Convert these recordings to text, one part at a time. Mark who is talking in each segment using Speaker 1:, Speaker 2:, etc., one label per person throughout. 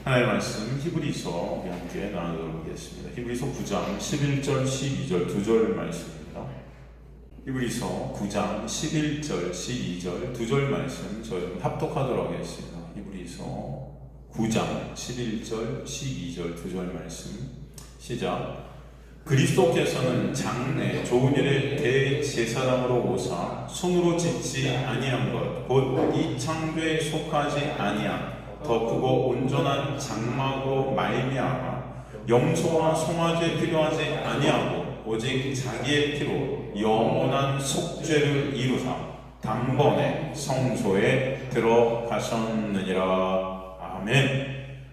Speaker 1: 하나님의 말씀 히브리서 우리 함께 나누도록 하겠습니다. 히브리서 9장 11절 12절 두 절 말씀입니다. 히브리서 9장 11절 12절 두 절 말씀 저희 합독하도록 하겠습니다. 히브리서 9장 11절 12절 두 절 말씀 시작. 그리스도께서는 장래 좋은 일의 대제사장으로 오사 손으로 짓지 아니한 것 곧 이 창조에 속하지 아니한 더 크고 온전한 장막으로 말미암아 염소와 송아지에 필요하지 아니하고 오직 자기의 피로 영원한 속죄를 이루사 단번에 성소에 들어가셨느니라. 아멘.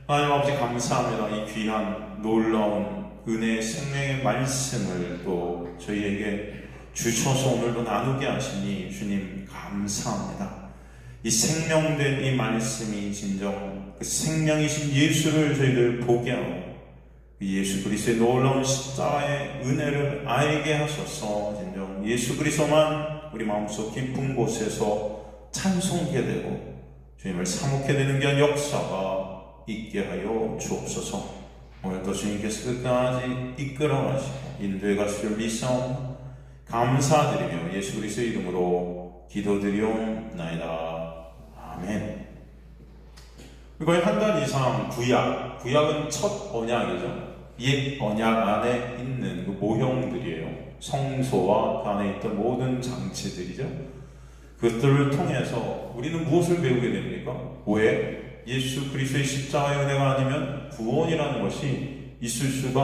Speaker 1: 하나님 아버지 감사합니다. 이 귀한 놀라운 은혜의 생명의 말씀을 또 저희에게 주셔서 오늘도 나누게 하시니 주님 감사합니다. 이 생명된 이 말씀이 진정 그 생명이신 예수를 저희들 보게 하고 예수 그리스도의 놀라운 십자가의 은혜를 알게 하셔서 진정 예수 그리스도만 우리 마음속 깊은 곳에서 찬송하게 되고 주님을 사모하게 되는 귀한 역사가 있게 하여 주옵소서. 오늘도 주님께서 끝까지 이끌어 가시고 인도에 가시기를 믿사옵나다. 감사드리며 예수 그리스도의 이름으로 기도드리옵나이다. 아멘. 거의 한 달 이상 구약은 첫 언약이죠. 옛 언약 안에 있는 그 모형들이에요. 성소와 그 안에 있던 모든 장치들이죠. 그것들을 통해서 우리는 무엇을 배우게 됩니까? 왜? 예수 그리스도의 십자가의 은혜가 아니면 구원이라는 것이 있을 수가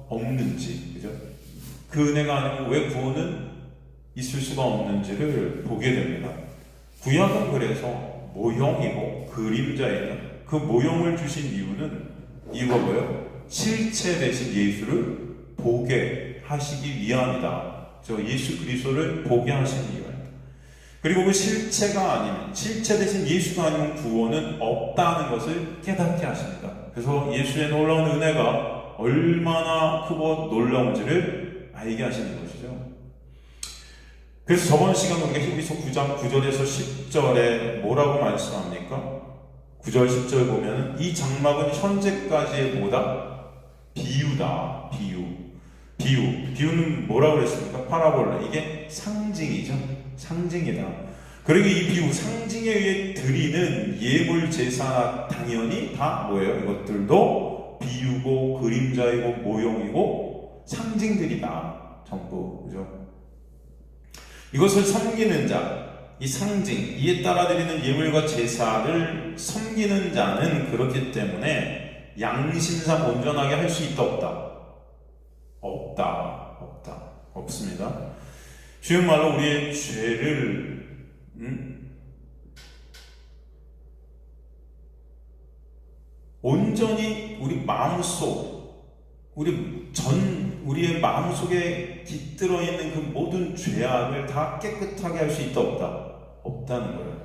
Speaker 1: 없는지, 그죠? 그 은혜가 아니면 왜 구원은 있을 수가 없는지를 보게 됩니다. 구약은 그래서 모형이고 그림자이며 그 모형을 주신 이유가 뭐예요? 실체 대신 예수를 보게 하시기 위함이다. 저 예수 그리스도를 보게 하시는 이유입니다. 그리고 그 실체가 아니면 실체 대신 예수가 아니면 구원은 없다는 것을 깨닫게 하십니다. 그래서 예수의 놀라운 은혜가 얼마나 크고 놀라운지를 알게 하시는 것이죠. 그래서 저번 시간 우리가 히브리서 9장 9절에서 10절에 뭐라고 말씀합니까? 9절 10절 보면 이 장막은 현재까지의 뭐다? 비유다. 비유는 뭐라고 그랬습니까? 파라볼라. 이게 상징이죠. 상징이다. 그리고 이 비유 상징에 의해 드리는 예물 제사 당연히 다 뭐예요? 이것들도 비유고 그림자이고 모형이고 상징들이다. 전부. 그죠? 이것을 섬기는 자, 이 상징, 이에 따라 드리는 예물과 제사를 섬기는 자는 그렇기 때문에 양심상 온전하게 할 수 있다 없다? 없습니다. 쉬운 말로 우리의 죄를 온전히 우리 마음속, 우리의 마음속에 깃들어 있는 그 모든 죄악을 다 깨끗하게 할 수 있다 없다? 없다는 거예요.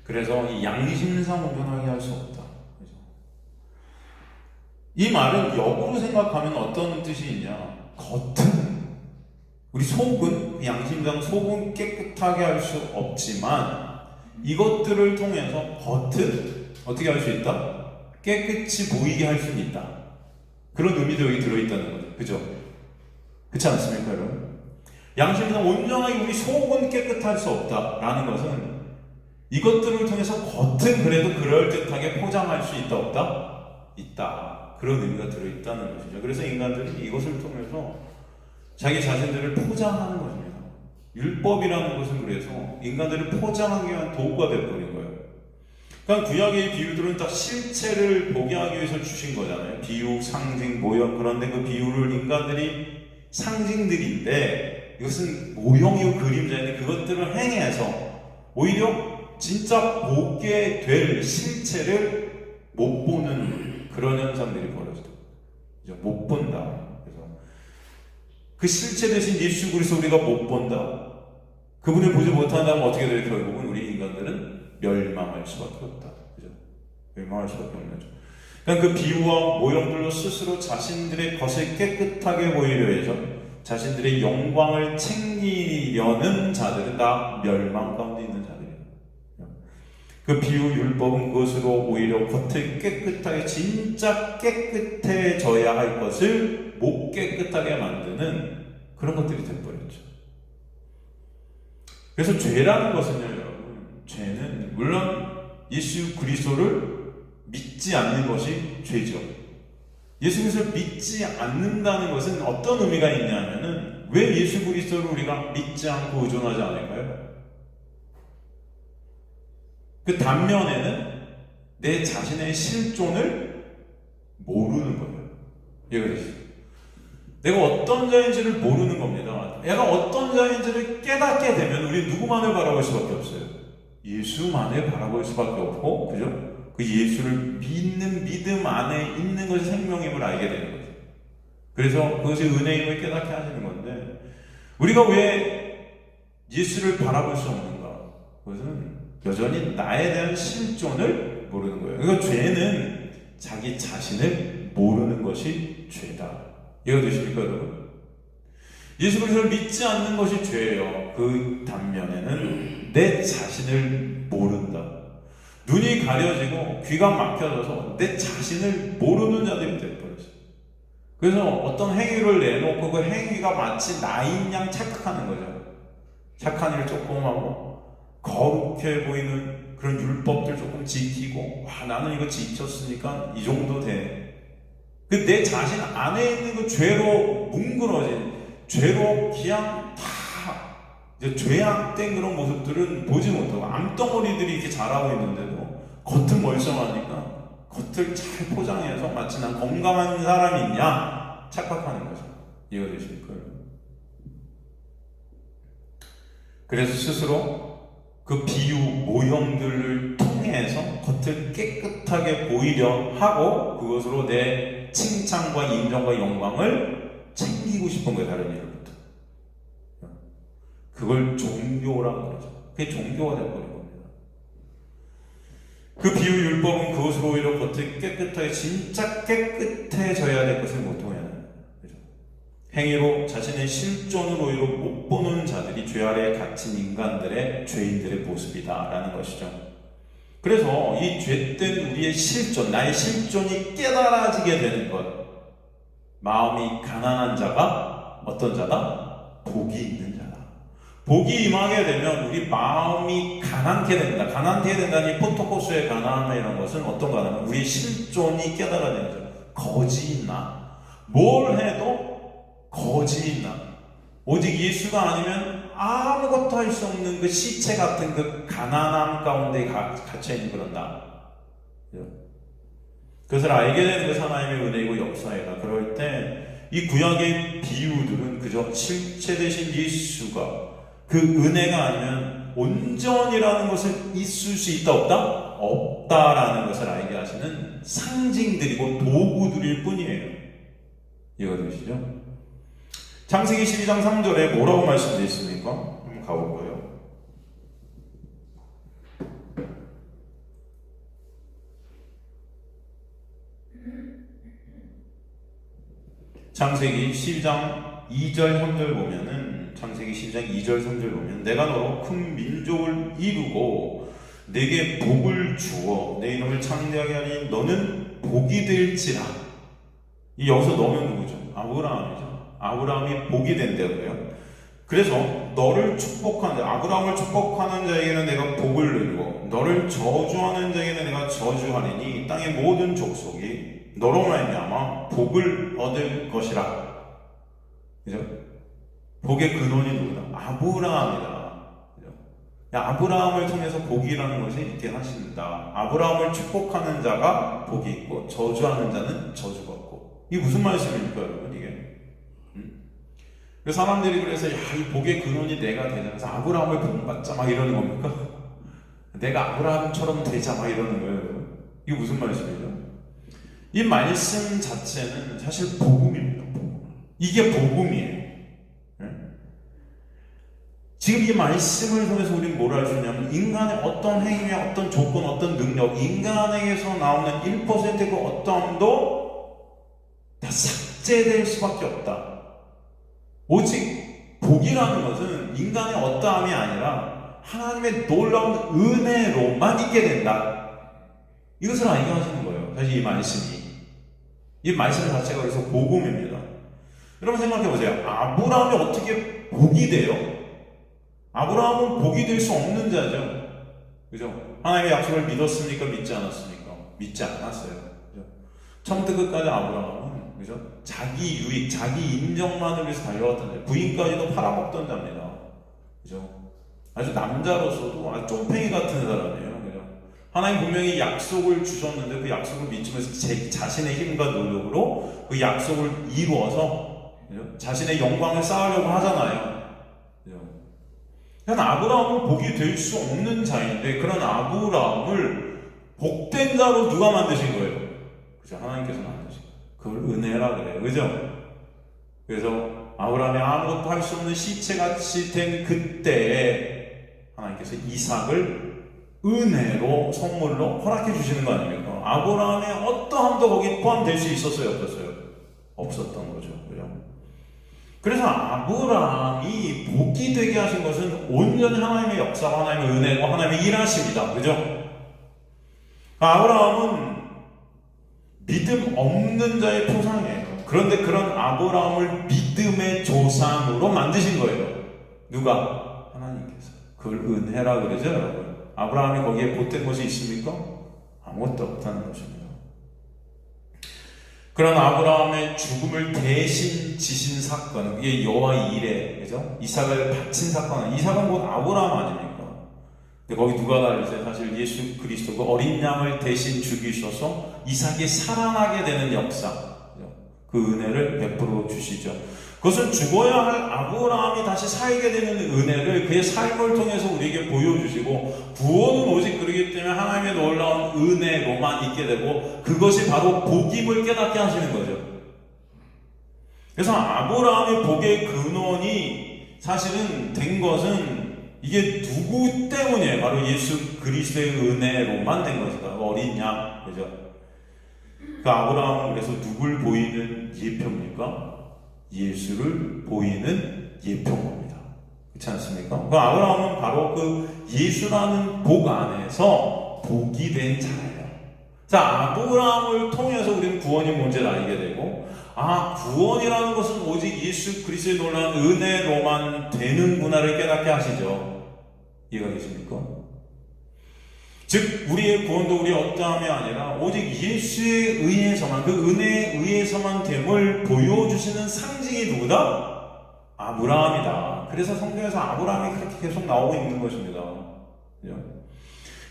Speaker 1: 그래서 이 양심상 온전하게 할 수 없다. 이 말은 역으로 생각하면 어떤 뜻이 있냐? 우리 속은, 양심상 속은 깨끗하게 할 수 없지만 이것들을 통해서 겉은 어떻게 할 수 있다? 깨끗이 보이게 할 수는 있다. 그런 의미도 여기 들어있다는 거죠. 그죠? 그렇지 않습니까, 여러분? 양심상 온전하게 우리 속은 깨끗할 수 없다라는 것은 이것들을 통해서 겉은 그래도 그럴듯하게 포장할 수 있다 없다? 있다. 그런 의미가 들어있다는 것이죠. 그래서 인간들은 이것을 통해서 자기 자신들을 포장하는 것입니다. 율법이라는 것은 그래서 인간들을 포장하기 위한 도구가 되어버린 거예요. 그러니까 구약의 비유들은 딱 실체를 보게 하기 위해서 주신 거잖아요. 비유, 상징, 모형. 그런데 그 비유를 인간들이 상징들인데 이것은 모형이고 그림자인데 그것들을 행해서 오히려 진짜 보게 될 실체를 못 보는 그런 현상들이 벌어져요. 못 본다. 그래서 그 실체 대신 예수 그리스도 우리가 못 본다. 그분을 보지 못한다면 어떻게 될 결국은 우리 인간들은 멸망할 수밖에 없다. 그죠? 멸망할 수밖에 없는 거죠. 그러니까 그 비유와 모형들로 스스로 자신들의 것을 깨끗하게 보이려 해서 자신들의 영광을 챙기려는 자들은 다 멸망 가운데 있는 자들이에요. 그 비유 율법은 그것으로 오히려 겉을 깨끗하게 진짜 깨끗해져야 할 것을 못 깨끗하게 만드는 그런 것들이 돼버렸죠. 그래서 죄라는 것은요, 여러분, 죄는 물론 예수 그리스도를 믿지 않는 것이 죄죠. 예수 그리스도를 믿지 않는다는 것은 어떤 의미가 있냐면은 왜 예수 그리스도를 우리가 믿지 않고 의존하지 않을까요? 그 단면에는 내 자신의 실존을 모르는 거예요. 이해가되시죠? 내가 어떤 자인지를 모르는 겁니다. 내가 어떤 자인지를 깨닫게 되면 우리 누구만을 바라볼 수밖에 없어요. 예수만을 바라볼 수밖에 없고, 그죠? 그 예수를 믿는 믿음 안에 있는 것이 생명임을 알게 되는 거죠. 그래서 그것이 은혜임을 깨닫게 하시는 건데, 우리가 왜 예수를 바라볼 수 없는가? 그것은 여전히 나에 대한 실존을 모르는 거예요. 그러니까 죄는 자기 자신을 모르는 것이 죄다. 이해가 되십니까, 여러분? 예수 그리스도를 믿지 않는 것이 죄예요. 그 단면에는 내 자신을 모른다. 눈이 가려지고 귀가 막혀져서 내 자신을 모르는 자들이 되어버렸어요. 그래서 어떤 행위를 내놓고 그 행위가 마치 나인 양 착각하는 거죠. 착한 일 조금 하고 거룩해 보이는 그런 율법들 조금 지키고, 와, 나는 이거 지켰으니까 이 정도 돼. 그 내 자신 안에 있는 그 죄로 뭉그러진, 죄로 그냥 다 이제 죄악된 그런 모습들은 보지 못하고, 암덩어리들이 이렇게 자라고 있는데도 겉은 멀쩡하니까 겉을 잘 포장해서 마치 난 건강한 사람이냐 착각하는 거죠. 이해가 되십니까? 그래서 스스로 그 비유 모형들을 통해서 겉을 깨끗하게 보이려 하고 그것으로 내 칭찬과 인정과 영광을 챙기고 싶은 거예요. 다른 일로부터. 그걸 종교라고 그러죠. 그게 종교가 되어버린 겁니다. 그 비유 율법은 그것으로 오히려 겉을 깨끗하게 진짜 깨끗해져야 될 것을 모토해야 합니다. 행위로 자신의 실존을 오히려 못 보는 자들이 죄 아래에 갇힌 인간들의 죄인들의 모습이다라는 것이죠. 그래서 이 죄된 우리의 실존, 나의 실존이 깨달아지게 되는 것, 마음이 가난한 자가 어떤 자다? 복이 있는 자다. 복이 임하게 되면 우리 마음이 가난케 된다. 가난케 된다니 포토코스의 가난이라는 것은 어떤 가난은 우리 실존이 깨달아지는 거죠. 거지 있나? 뭘 해도 거지 있나? 오직 예수가 아니면 아무것도 할 수 없는 그 시체 같은 그 가난함 가운데 갇혀있는 그런 나. 그것을 알게 되는 것이 하나님의 은혜이고 역사이다. 그럴 때 이 구약의 비유들은 그저 실체 대신 예수가 그 은혜가 아니면 온전이라는 것을 있을 수 있다 없다? 없다라는 것을 알게 하시는 상징들이고 도구들일 뿐이에요. 이해가 되시죠? 창세기 12장 3절에 뭐라고 말씀되어 있습니까? 한번 가볼까요? 창세기 12장 2절 3절 보면은, 창세기 12장 2절 3절 보면, 내가 너로 큰 민족을 이루고 내게 복을 주어 내 이름을 창대하게 하니 너는 복이 될지라. 이 여기서 너는 누구죠? 아브라함이죠. 아브라함이 복이 된다고요. 그래서 너를 축복하는 자, 아브라함을 축복하는 자에게는 내가 복을 내리고 너를 저주하는 자에게는 내가 저주하리니 이 땅의 모든 족속이 너로 말미암아 복을 얻을 것이라. 그죠? 복의 근원이 누구다? 아브라함이다. 그죠? 아브라함을 통해서 복이라는 것이 있게 하신다. 아브라함을 축복하는 자가 복이 있고 저주하는 자는 저주가 없고. 이게 무슨 말씀입니까, 여러분? 이게? 사람들이 그래서 이 복의 근원이 내가 되자. 그래서 아브라함을 복받자 막 이러는 겁니까? 내가 아브라함처럼 되자 막 이러는 거예요. 이게 무슨 말씀이죠? 이 말씀 자체는 사실 복음입니다. 복음. 이게 복음이에요. 지금 이 말씀을 통해서 우리는 뭘 알 수 있냐면 인간의 어떤 행위와 어떤 조건, 어떤 능력, 인간에게서 나오는 1%의 그 어떠함도 다 삭제될 수밖에 없다. 오직 복이라는 것은 인간의 어떠함이 아니라 하나님의 놀라운 은혜로만 있게 된다. 이것을 알게 하시는 거예요. 사실 이 말씀이. 이 말씀 자체가 그래서 복음입니다. 여러분 생각해 보세요. 아브라함이 어떻게 복이 돼요? 아브라함은 복이 될 수 없는 자죠. 그죠? 하나님의 약속을 믿었습니까? 믿지 않았습니까? 믿지 않았어요. 그죠? 처음부터 끝까지 아브라함은, 그죠? 자기 유익, 자기 인정만을 위해서 달려왔던 자예요. 부인까지도 팔아먹던 자입니다. 그죠? 아주 남자로서도 아주 쫌팽이 같은 사람이에요. 그죠? 하나님 분명히 약속을 주셨는데 그 약속을 믿으면서 자신의 힘과 노력으로 그 약속을 이루어서, 그죠? 자신의 영광을 쌓으려고 하잖아요. 그죠? 그러니까 아브라함은 복이 될 수 없는 자인데 그런 아브라함을 복된 자로 누가 만드신 거예요? 그죠? 하나님께서 만드신 거예요. 그걸 은혜라 그래요. 그죠? 그래서 아브라함이 아무것도 할 수 없는 시체같이 된 그때에 하나님께서 이삭을 은혜로 선물로 허락해 주시는 거 아닙니까? 아브라함의 어떠함도 거기 포함될 수 있었어요? 없었어요? 없었던 거죠. 그죠? 그래서 아브라함이 복이 되게 하신 것은 온전히 하나님의 역사와 하나님의 은혜고 하나님의 일하십니다. 그죠? 아브라함은 믿음 없는 자의 표상이에요. 그런데 그런 아브라함을 믿음의 조상으로 만드신 거예요. 누가? 하나님께서. 그걸 은혜라 그러죠, 여러분. 아브라함이 거기에 보탠 것이 있습니까? 아무것도 없다는 것입니다. 그런 아브라함의 죽음을 대신 지신 사건, 이게 여호와 이레, 그죠? 이삭을 바친 사건. 이삭은 곧 아브라함 아닙니까? 근데 거기 누가 다르죠? 사실 예수 그리스도 그 어린 양을 대신 죽이셔서 이삭이 살아나게 되는 역사, 그 은혜를 베풀어 주시죠. 그것은 죽어야 할 아브라함이 다시 살게 되는 은혜를 그의 삶을 통해서 우리에게 보여주시고, 구원은 오직 그러기 때문에 하나님의 놀라운 은혜로만 있게 되고 그것이 바로 복임을 깨닫게 하시는 거죠. 그래서 아브라함의 복의 근원이 사실은 된 것은 이게 누구 때문이에요? 바로 예수 그리스도의 은혜로만 된 것이다. 어린 양, 그죠? 그 아브라함은 그래서 누굴 보이는 예표입니까? 예수를 보이는 예표인 겁니다. 그렇지 않습니까? 그 아브라함은 바로 그 예수라는 복 안에서 복이 된 자예요. 자, 아브라함을 통해서 우리는 구원이 뭔지를 알게 되고, 구원이라는 것은 오직 예수 그리스도의 놀라운 은혜로만 되는구나를 깨닫게 하시죠. 이해가 되십니까? 즉 우리의 구원도 우리의 어떠함이 아니라 오직 예수에 의해서만, 그 은혜에 의해서만 됨을 보여주시는 상징이 누구다? 아브라함이다. 그래서 성경에서 아브라함이 그렇게 계속 나오고 있는 것입니다.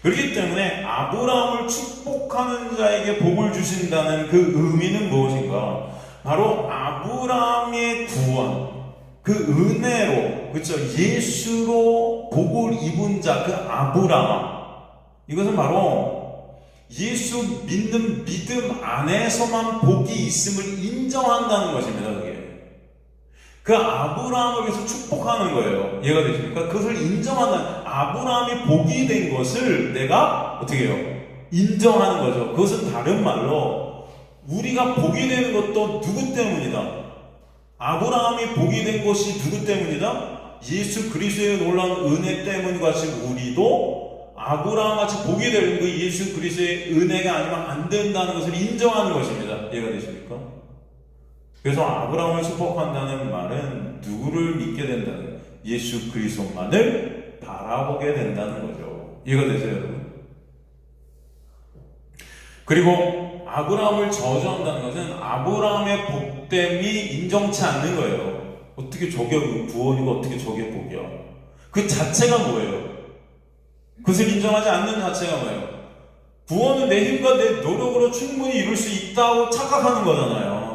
Speaker 1: 그렇기 때문에 아브라함을 축복하는 자에게 복을 주신다는 그 의미는 무엇인가? 바로 아브라함의 구원, 그 은혜로, 그렇죠? 예수로 복을 입은 자, 그 아브라함, 이것은 바로 예수 믿는 믿음 안에서만 복이 있음을 인정한다는 것입니다. 그게. 그 아브라함을 위해서 축복하는 거예요. 이해가 되십니까? 그것을 인정한다는, 아브라함이 복이 된 것을 내가 어떻게 해요? 인정하는 거죠. 그것은 다른 말로 우리가 복이 되는 것도 누구 때문이다? 아브라함이 복이 된 것이 누구 때문이다? 예수 그리스도의 놀라운 은혜 때문 같이 우리도 아브라함 같이 복이 되는 그 예수 그리스도의 은혜가 아니면 안 된다는 것을 인정하는 것입니다. 이해가 되십니까? 그래서 아브라함을 축복한다는 말은 누구를 믿게 된다는, 예수 그리스도만을 바라보게 된다는 거죠. 이해가 되세요, 여러분? 그리고 아브라함을 저주한다는 것은 아브라함의 복됨이 인정치 않는 거예요. 어떻게 저게 구원이고 어떻게 저게 복이야? 그 자체가 뭐예요? 그것을 인정하지 않는 자체가 뭐예요? 구원은 내 힘과 내 노력으로 충분히 이룰 수 있다고 착각하는 거잖아요.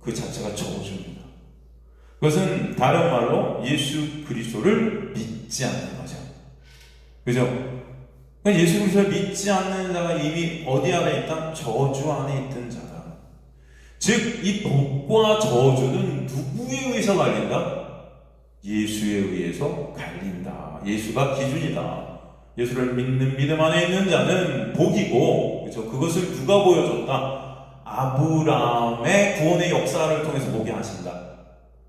Speaker 1: 그 자체가 저주입니다. 그것은 다른 말로 예수 그리스도를 믿지 않는 거죠. 그죠? 그러니까 예수 그리스도를 믿지 않는 자가 이미 어디 안에 있다? 저주 안에 있던 자다. 즉, 이 복과 저주는 누구에 의해서 갈린다? 예수에 의해서 갈린다. 예수가 기준이다. 예수를 믿는 믿음 안에 있는 자는 복이고, 그렇죠? 그것을 누가 보여줬다? 아브라함의 구원의 역사를 통해서 보게 하신다.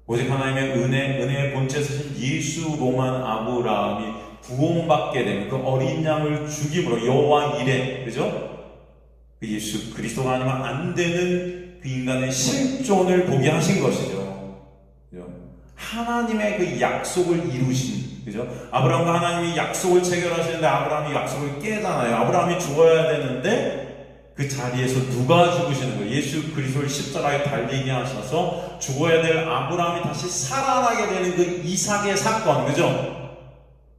Speaker 1: 오직 하나님의 은혜의 본체이신 예수로만 아브라함이 구원받게 되는 그 어린 양을 죽임으로 여호와 이레, 그죠? 그 예수 그리스도가 아니면 안 되는 그 인간의 실존을 보게 하신 것이죠. 그죠? 하나님의 그 약속을 이루신, 그죠? 아브라함과 하나님이 약속을 체결하시는데 아브라함이 약속을 깨잖아요. 아브라함이 죽어야 되는데 그 자리에서 누가 죽으시는 거예요? 예수 그리스도를 십자가에 달리게 하셔서 죽어야 될 아브라함이 다시 살아나게 되는 그 이삭의 사건, 그죠?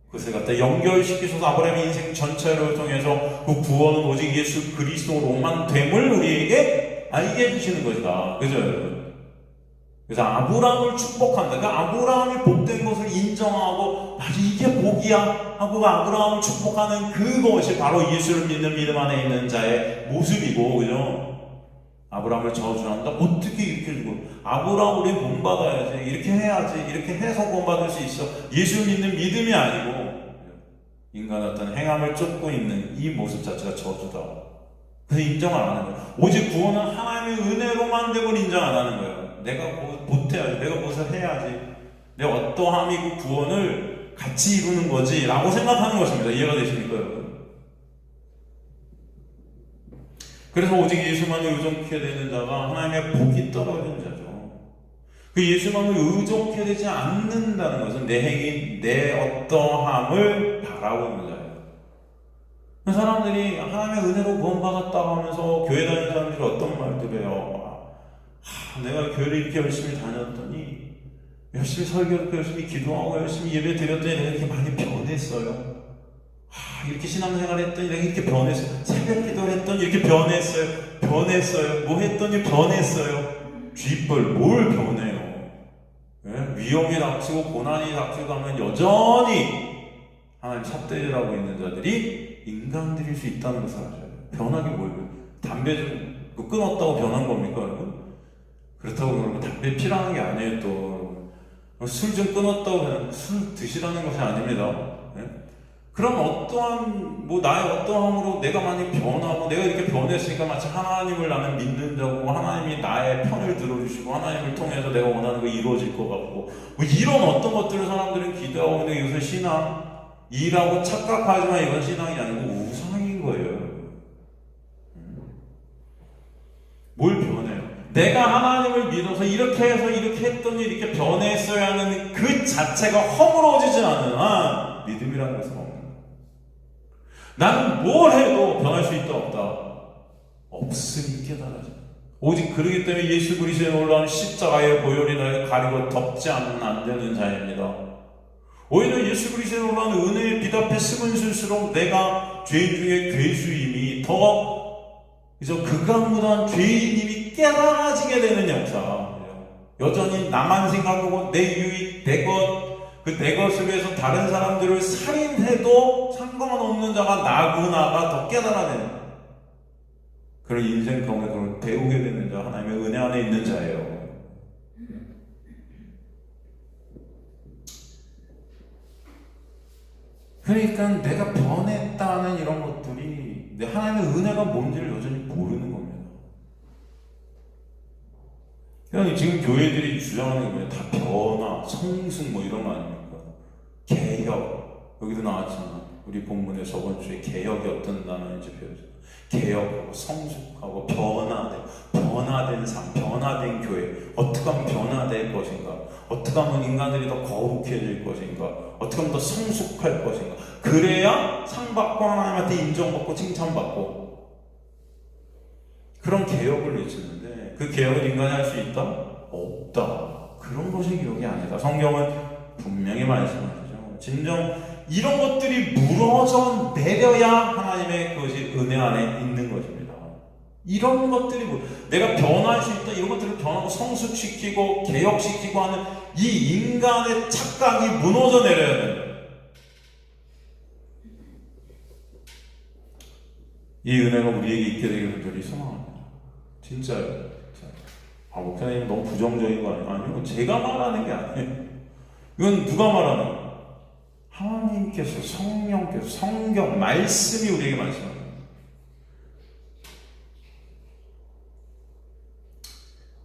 Speaker 1: 그것을 갖다 연결시키셔서 아브라함의 인생 전체를 통해서 그 구원은 오직 예수 그리스도로만 됨을 우리에게 알게 해주시는 것이다. 그죠, 여러분? 그래서 아브라함을 축복한다. 그 아브라함이 복된 것을 인정하고 맞아 이게 복이야 하고 아브라함을 축복하는 그것이 바로 예수를 믿는 믿음 안에 있는 자의 모습이고, 그죠? 아브라함을 저주한다? 어떻게 이렇게 주고 아브라함 우리 본받아야지, 이렇게 해야지, 이렇게 해서 본받을 수 있어. 예수 믿는 믿음이 아니고 인간의 어떤 행함을 쫓고 있는 이 모습 자체가 저주다. 그래서 인정을 안 하는 거예요. 오직 구원은 하나님의 은혜로만 됨을 인정 안 하는 거예요. 내가 못해야지, 내가 무엇을 해야지, 내 어떠함이 그 구원을 같이 이루는 거지 라고 생각하는 것입니다. 이해가 되십니까, 여러분? 그래서 오직 예수만을 의존케 되는 자가 하나님의 복이 떨어지는 자죠. 그 예수만을 의존케 되지 않는다는 것은 내 행위, 내 어떠함을 바라보는 자예요. 사람들이 하나님의 은혜로 구원받았다고 하면서 교회 다니는 사람들이 어떤 말들을 해요? 내가 교회를 이렇게 열심히 다녔더니, 열심히 설교했고 열심히 기도하고 열심히 예배 드렸더니 내가 이렇게 많이 변했어요. 이렇게 신앙생활 했더니 내가 이렇게 변했어요. 새벽 기도를 했더니 이렇게 변했어요. 뭐 했더니 변했어요. 쥐뿔, 뭘 변해요? 예? 위험이 닥치고 고난이 닥치고 하면 여전히 하나님 삿대질하고 있는 자들이 인간들일 수 있다는 것을 아셔야 돼요. 변하게 뭘요? 담배 좀 끊었다고 변한 겁니까, 여러분? 그렇다고 그러면 담배 피라는 게 아니에요, 또. 술 좀 끊었다고 술 드시라는 것이 아닙니다. 예? 그럼 어떠한, 나의 어떠함으로 내가 많이 변하고, 내가 이렇게 변했으니까 마치 하나님을 나는 믿는 자고, 하나님이 나의 편을 들어주시고, 하나님을 통해서 내가 원하는 거 이루어질 것 같고, 이런 어떤 것들을 사람들은 기도하고 있는데 이것은 신앙이라고 착각하지만 이건 신앙이 아니고 우상인 거예요. 뭘 변해요? 내가 하나님을 믿어서 이렇게 해서 이렇게 했더니 이렇게 변했어야 하는 그 자체가 허물어지지 않는 한 믿음이라는 것은 없는 거예요. 나는 뭘 해도 변할 수 있다 없다? 없으니 깨달아져. 오직 그러기 때문에 예수 그리스도에 올라온 십자가의 보혈이 나를 가리고 덮지 않으면 안 되는 자입니다. 오히려 예수 그리스도에 올라온 은혜의 빛 앞에 쓰면 쓸수록 내가 죄인 중에 괴수임이 더 극악무도한 죄인임이 깨달아지게 되는 역사. 여전히 나만 생각하고 내 유익, 내 것을 위해서 다른 사람들을 살인해도 상관없는 자가 나구나가 더 깨달아내는 그런 인생 가운데 그걸 배우게 되는 자, 하나님의 은혜 안에 있는 자예요. 그러니까 내가 변했다는 이런 것들이 하나님의 은혜가 뭔지를 여전히 모르는 겁니다. 그냥 지금 교회들이 주장하는 거예요. 다 변화, 성숙 이런 거 아닙니까? 개혁. 여기도 나왔지만 우리 본문에 저번 주에 개혁이 어떤 단어인지 배웠죠. 개혁하고 성숙하고 변화된 삶, 변화된 교회. 어떻게 하면 변화될 것인가? 어떻게 하면 인간들이 더 거룩해질 것인가? 어떻게 하면 더 성숙할 것인가? 그래야 상받고 하나님한테 인정받고 칭찬받고 그런 개혁을 외치는데 그 개혁을 인간이 할 수 있다? 없다. 그런 것이 개혁이 아니다. 성경은 분명히 말씀하시죠. 진정 이런 것들이 무너져 내려야 하나님의 그것이 은혜 안에 있는 것입니다. 이런 것들이 내가 변할 수 있다. 이런 것들을 변하고 성숙시키고 개혁시키고 하는 이 인간의 착각이 무너져 내려야 된다. 이 은혜가 우리에게 있게 되기를 간절히 소망합니다. 진짜요. 목사님 너무 부정적인 거 아니에요? 아니요. 제가 말하는 게 아니에요. 이건 누가 말하는 거예요? 하나님께서, 성령께서, 성경, 말씀이 우리에게 말씀합니다.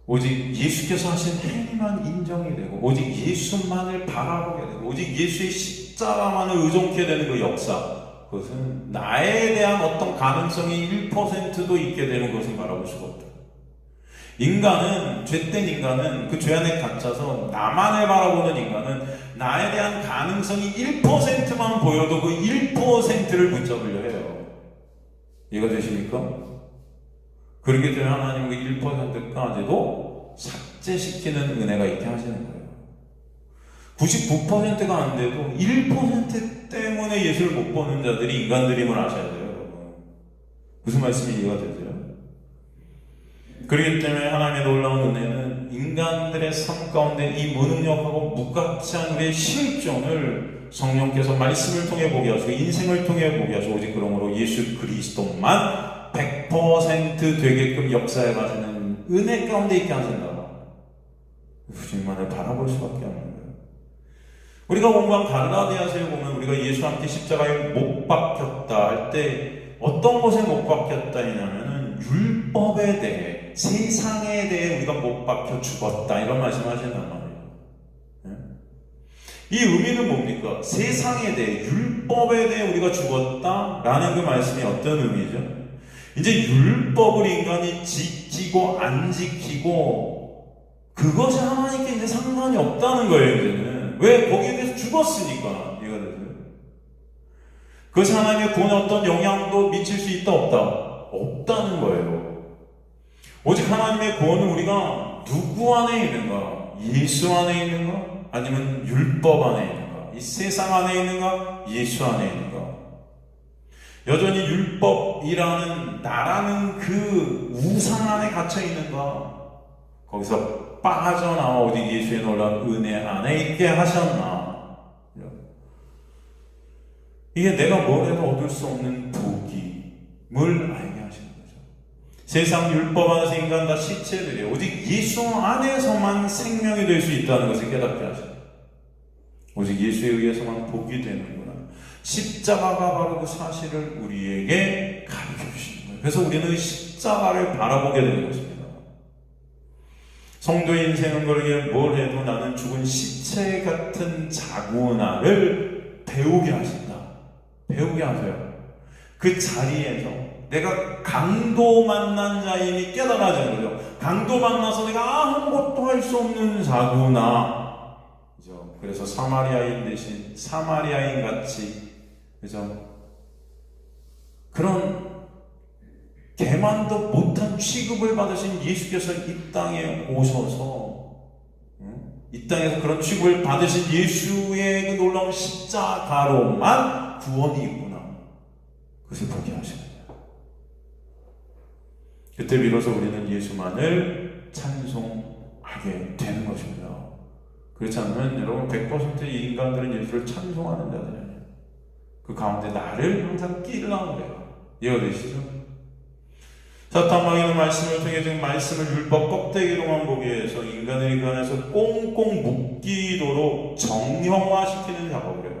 Speaker 1: 오직 예수께서 하신 행위만 인정이 되고 오직 예수만을 바라보게 되고 오직 예수의 십자가만을 의존케 되는 그 역사, 그것은 나에 대한 어떤 가능성이 1%도 있게 되는 것을 바라볼 수가 없다. 인간은, 죄된 인간은 그 죄 안에 갇혀서 나만을 바라보는 인간은 나에 대한 가능성이 1%만 보여도 그 1%를 붙잡으려 해요. 이해가 되십니까? 그렇기 때문에 하나님은 그 1%까지도 삭제시키는 은혜가 있게 하시는 거예요. 99%가 안 돼도 1% 때문에 예수를 못 보는 자들이 인간들임을 아셔야 돼요, 여러분. 무슨 말씀이 이해가 되세요? 그렇기 때문에 하나님의 놀라운 은혜는 인간들의 삶 가운데 이 무능력하고 무가치한 우리의 실존을 성령께서 말씀을 통해 보게 하시고 인생을 통해 보게 하시고 오직 그러므로 예수 그리스도만 100% 되게끔 역사에 가시는 은혜 가운데 있게 하신다. 주님만을 바라볼 수밖에 없는 거예요. 우리가 공부한 가르나디아서에 보면 우리가 예수와 함께 십자가에 못 박혔다 할 때 어떤 것에 못 박혔다 했냐면은 율법에 대해, 세상에 대해 우리가 못 박혀 죽었다 이런 말씀하신단 말이에요. 이 의미는 뭡니까? 세상에 대해, 율법에 대해 우리가 죽었다라는 그 말씀이 어떤 의미죠? 이제 율법을 인간이 지키고 안 지키고 그것이 하나님께 이제 상관이 없다는 거예요. 이제는 왜? 거기에 대해서 죽었으니까. 이해가 되세요? 그것이 하나님의 구원에 어떤 영향도 미칠 수 있다 없다? 없다는 거예요. 오직 하나님의 구원은 우리가 누구 안에 있는가? 예수 안에 있는가? 아니면 율법 안에 있는가? 이 세상 안에 있는가? 예수 안에 있는가? 여전히 율법이라는 나라는 그 우상 안에 갇혀 있는가? 거기서 빠져나와 오직 예수의 놀라운 은혜 안에 있게 하셨나? 이게 내가 뭘 해도 얻을 수 없는 복임을 알게 하시는 거죠. 세상 율법 안에서 인간 다 시체들이 오직 예수 안에서만 생명이 될 수 있다는 것을 깨닫게 하십니다. 오직 예수에 의해서만 복이 되는구나. 십자가가 바로 그 사실을 우리에게 가르쳐 주시는 거예요. 그래서 우리는 십자가를 바라보게 되는 것입니다. 성도의 인생은 그러기에 뭘 해도 나는 죽은 시체 같은 자구나를 배우게 하신다. 배우게 하세요. 그 자리에서 내가 강도 만난 자임이 깨달아지는 거죠. 강도 만나서 내가 아무것도 할 수 없는 자구나. 그죠? 그래서 사마리아인 대신 사마리아인 같이, 그죠? 그런 개만도 못한 취급을 받으신 예수께서 이 땅에 오셔서 이 땅에서 그런 취급을 받으신 예수의 그 놀라운 십자가로만 구원이 있구나. 그것을 보게 하십니다. 그때 비로소 우리는 예수만을 찬송하게 되는 것입니다. 그렇지 않으면 여러분 100%의 인간들은 예수를 찬송하는 자들이에요. 그 가운데 나를 항상 끼려고 해요. 이해가 되시죠? 사탄 마귀는 말씀을 통해 지금 말씀을 율법 껍데기로만 보게 해서 인간의 그 안에서 꽁꽁 묶이도록 정형화시키는 작업을 해요.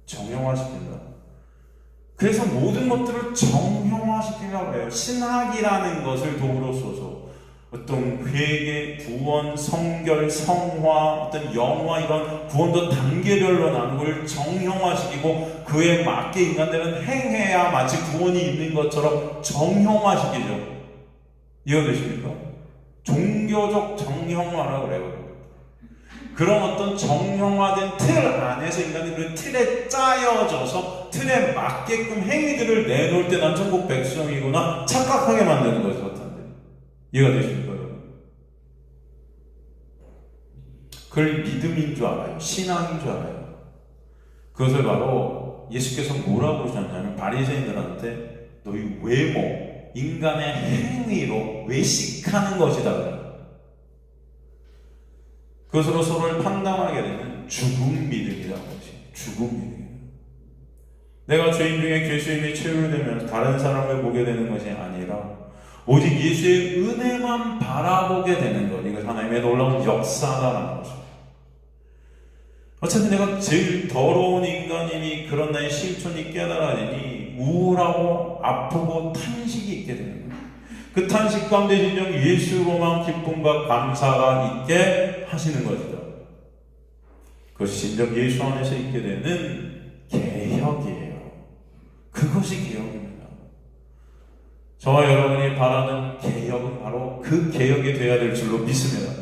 Speaker 1: 정형화시킨다. 그래서 모든 것들을 정형화시키려고 해요. 신학이라는 것을 도구로 써서 어떤 회개, 구원, 성결, 성화, 어떤 영화 이런 구원도 단계별로 나누는 걸 정형화시키고 그에 맞게 인간들은 행해야 마치 구원이 있는 것처럼 정형화시키죠. 이해되십니까? 종교적 정형화라고 그래요. 그런 어떤 정형화된 틀 안에서 인간이 그 틀에 짜여져서 틀에 맞게끔 행위들을 내놓을 때 난 천국 백성이구나 착각하게 만드는 거죠. 이해가 되십니까? 그걸 믿음인 줄 알아요. 신앙인 줄 알아요. 그것을 바로 예수께서 뭐라고 그러셨냐면 바리새인들한테 너희 외모, 인간의 행위로 외식하는 것이다. 그것으로 서로를 판단하게 되는 죽음 믿음이라고 하죠. 죽음 믿음. 내가 죄인 중에 죄수임이 체류되면서 다른 사람을 보게 되는 것이 아니라 오직 예수의 은혜만 바라보게 되는 것. 이것이 하나님의 놀라운 역사다라는 것입니다. 어차피 내가 제일 더러운 인간이니 그런 나의 실존이 깨달아지니 우울하고 아프고 탄식이 있게 되는 거예요. 그 탄식 가운데 진정 예수로만 기쁨과 감사가 있게 하시는 것이다. 그것이 진정 예수 안에서 있게 되는 개혁이에요. 그것이 개혁입니다. 저와 여러분이 바라는 개혁은 바로 그 개혁이 되어야 될 줄로 믿습니다.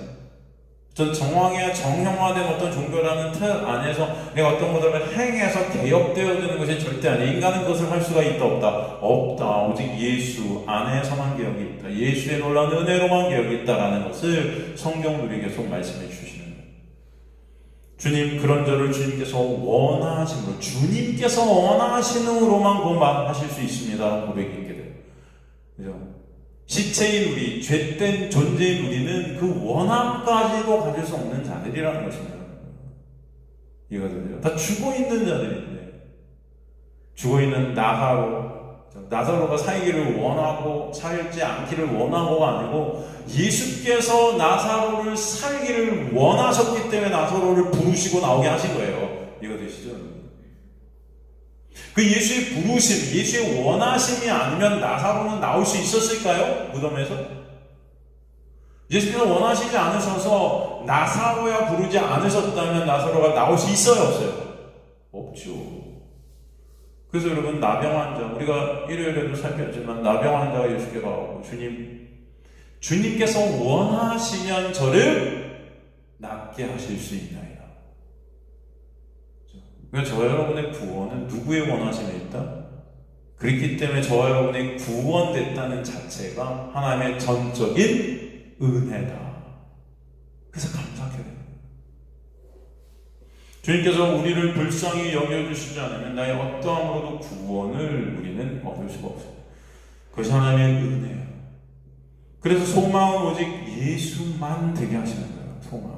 Speaker 1: 전 정형화된 어떤 종교라는 틀 안에서 내가 어떤 것들을 행해서 개혁되어지는 것이 절대 아니에요. 인간은 그것을 할 수가 있다 없다? 없다. 오직 예수 안에서만 개혁이 있다. 예수의 놀라운 은혜로만 개혁이 있다라는 것을 성경은 우리에게 계속 말씀해 주시는 거예요. 주님 그런 저를 주님께서 원하심으로 주님께서 원하시는으로만 고백하실 수 있습니다. 고백이 있게 돼요. 그죠? 시체인 우리, 죄된 존재인 우리는 그 원함까지도 가질 수 없는 자들이라는 것입니다. 이해가 되죠? 다 죽어있는 자들인데, 죽어있는 나사로가 살기를 원하고 살지 않기를 원하고가 아니고 예수께서 나사로를 살기를 원하셨기 때문에 나사로를 부르시고 나오게 하신 거예요. 이해가 되시죠? 그 예수의 부르심, 예수의 원하심이 아니면 나사로는 나올 수 있었을까요? 무덤에서? 예수께서 원하시지 않으셔서 나사로야 부르지 않으셨다면 나사로가 나올 수 있어요? 없어요? 없죠. 그래서 여러분 나병 환자, 우리가 일요일에도 살폈지만 나병 환자가 예수께 가고 주님께서 원하시면 저를 낫게 하실 수 있나이다. 그러니까 저와 여러분의 구원은 누구의 원하심에 있다? 그렇기 때문에 저와 여러분이 구원됐다는 자체가 하나님의 전적인 은혜다. 그래서 감사하게 돼요. 주님께서 우리를 불쌍히 여겨주시지 않으면 나의 어떠함으로도 구원을 우리는 얻을 수가 없어요. 그것이 하나님의 은혜예요. 그래서 소망은 오직 예수만 되게 하시는 거예요. 소망은.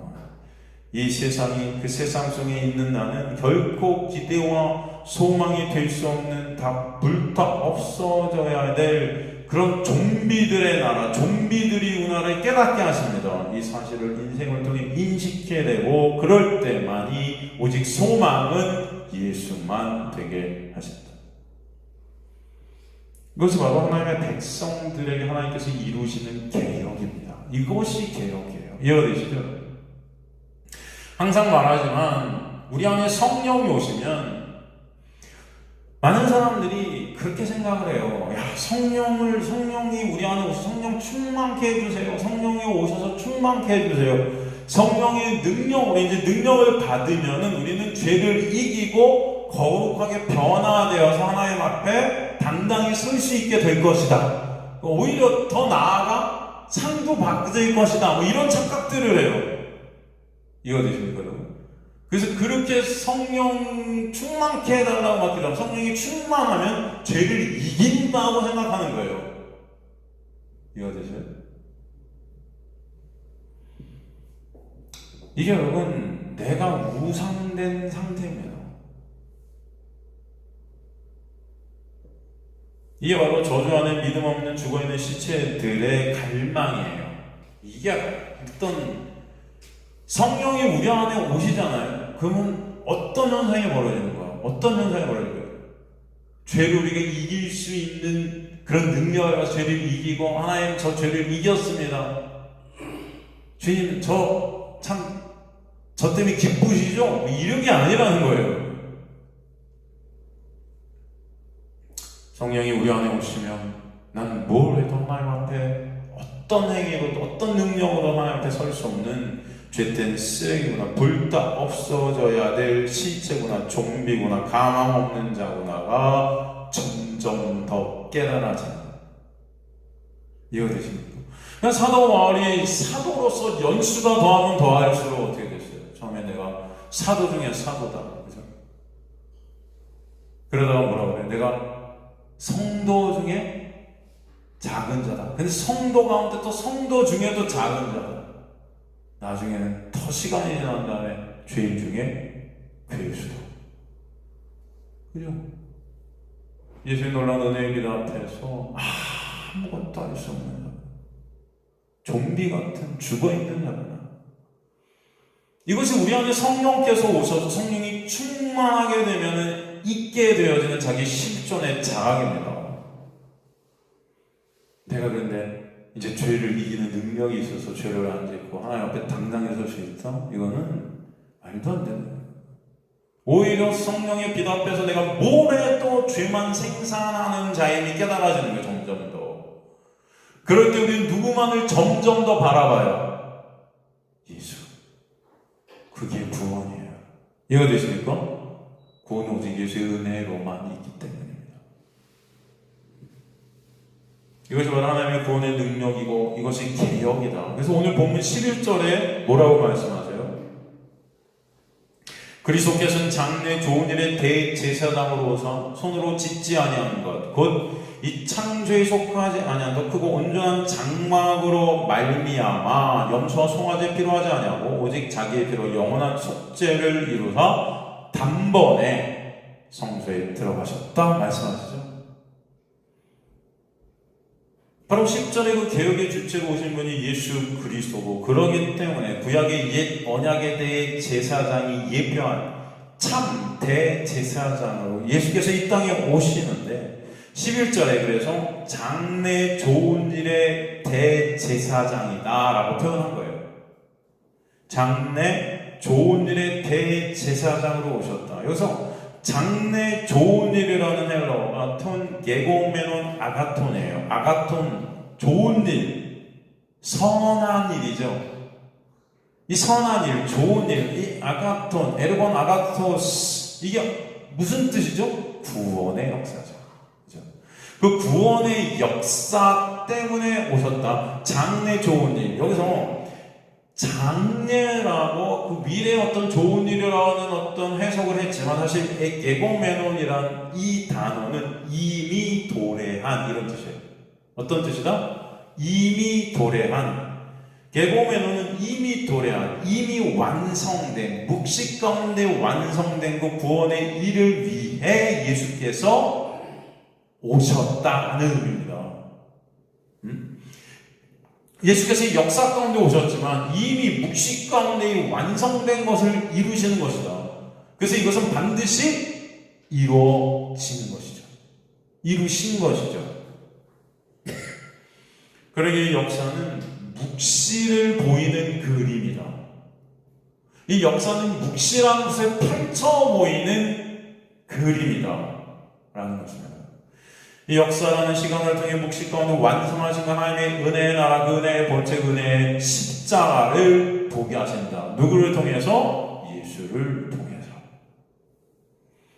Speaker 1: 이 세상이 그 세상 속에 있는 나는 결코 기대와 소망이 될 수 없는 다 불타 없어져야 될 그런 좀비들의 나라, 좀비들이 우나를 깨닫게 하십니다. 이 사실을 인생을 통해 인식해 내고 그럴 때만이 오직 소망은 예수만 되게 하신다. 이것이 바로 하나님의 백성들에게 하나님께서 이루시는 개혁입니다. 이것이 개혁이에요. 이해가 되시죠? 항상 말하지만 우리 안에 성령이 오시면 많은 사람들이 그렇게 생각을 해요. 야, 성령이 우리 안에 오셔서 성령 충만케 해주세요. 성령이 오셔서 충만케 해주세요. 성령의 능력으로 이제 능력을 받으면은 우리는 죄를 이기고 거룩하게 변화되어서 하나님 앞에 당당히 설 수 있게 될 것이다. 오히려 더 나아가 상도 받을 것이다. 뭐 이런 착각들을 해요. 이해가 되십니까, 여러분? 그래서 그렇게 성령 충만케 해달라고 막 기도하면 성령이 충만하면 죄를 이긴다고 생각하는 거예요. 이해가 되세요? 이게 여러분, 내가 우상된 상태입니다. 이게 바로 저주 안에 믿음 없는 죽어있는 시체들의 갈망이에요. 이게 어떤 성령이 우리 안에 오시잖아요. 그러면 어떤 현상이 벌어지는 거야? 어떤 현상이 벌어지는 거야? 죄를 우리가 이길 수 있는 그런 능력을 가서 죄를 이기고 하나님 저 죄를 이겼습니다. 주님 저 때문에 기쁘시죠? 이런 게 아니라는 거예요. 성령이 우리 안에 오시면 나는 뭘 해도 하나님 앞에 어떤 행위로도 어떤 능력으로 하나님 앞에 설 수 없는 죄된 쓰레기구나, 불타 없어져야 될 시체구나, 좀비구나, 가망 없는 자구나가 점점 더 깨달아진다. 이해가 되십니까? 그냥 사도 바울이 사도로서 연수가 더하면 더할수록 어떻게 됐어요? 처음에 내가 사도 중에 사도다. 그죠? 그러다가 뭐라고 그래? 내가 성도 중에 작은 자다. 근데 성도 가운데 또 성도 중에도 작은 자다. 나중에는 더 시간이 지난 다음에 죄인 중에 괴수다. 그죠? 예수의 놀라운 은혜의 길 앞에서 아무것도 할 수 없는 자, 좀비 같은 죽어있는 자구나. 이것이 우리 안에 성령께서 오셔서 성령이 충만하게 되면 있게 되어지는 자기 실존의 자각입니다. 내가 그런데 이제 죄를 이기는 능력이 있어서 죄를 안 짓고 하나님 앞에 당당히 설 수 있다? 이거는 말도 안 되는 거예요. 오히려 성령의 빛 앞에서 내가 뭐래도 죄만 생산하는 자임이 깨달아지는 거예요. 점점 더. 그럴 때 우리는 누구만을 점점 더 바라봐요. 예수. 그게 구원이에요. 이해가 되십니까? 구원은 오직 예수의 은혜로만 있기 때문입니다. 이것이 바로 하나님의 구원의 능력이고 이것이 개혁이다. 그래서 오늘 본문 11절에 뭐라고 말씀하세요? 그리스도께서는 장래 좋은 일의 대제사장으로서 손으로 짓지 아니하는 것, 곧 이 창조에 속하지 아니한 더 크고 온전한 장막으로 말미암아 염소와 송아지 필요하지 아니하고 오직 자기의 피로 영원한 속죄를 이루사 단번에 성소에 들어가셨다 말씀하시죠. 바로 10절의 그 개혁의 주체로 오신 분이 예수 그리스도고, 그러기 때문에 구약의 옛 언약에 대해 제사장이 예표한 참 대제사장으로 예수께서 이 땅에 오시는데, 11절에 그래서 장래 좋은 일의 대제사장이다 라고 표현한 거예요. 장래 좋은 일의 대제사장으로 오셨다. 여기서 장래 좋은 일이라는 헬라어가 톤 게고메논 아가톤이에요. 아가톤, 좋은 일, 선한 일이죠. 이 선한 일, 좋은 일, 이 아가톤, 에르곤 아가토스, 이게 무슨 뜻이죠? 구원의 역사죠. 그죠? 그 구원의 역사 때문에 오셨다. 장래 좋은 일. 여기서 장래라고 그 미래의 어떤 좋은 일이라는 어떤 해석을 했지만, 사실 게고메논이란 이 단어는 이미 도래한 이런 뜻이에요. 어떤 뜻이다? 이미 도래한. 게고메논은 이미 도래한, 이미 완성된, 묵시 가운데 완성된 그 구원의 일을 위해 예수께서 오셨다는 의미입니다. 예수께서 역사 가운데 오셨지만 이미 묵시 가운데 완성된 것을 이루시는 것이다. 그래서 이것은 반드시 이루어지는 것이죠. 이루신 것이죠. 그러기에 역사는 묵시를 보이는 그림이다. 이 역사는 묵시라는 것을 펼쳐 보이는 그림이다 라는 것입니다. 이 역사라는 시간을 통해 묵시 가운데 완성하신 하나님의 은혜의 나라, 그 은혜의 본체, 은혜의 십자가를 보게 하신다. 누구를 통해서? 예수를 통해서.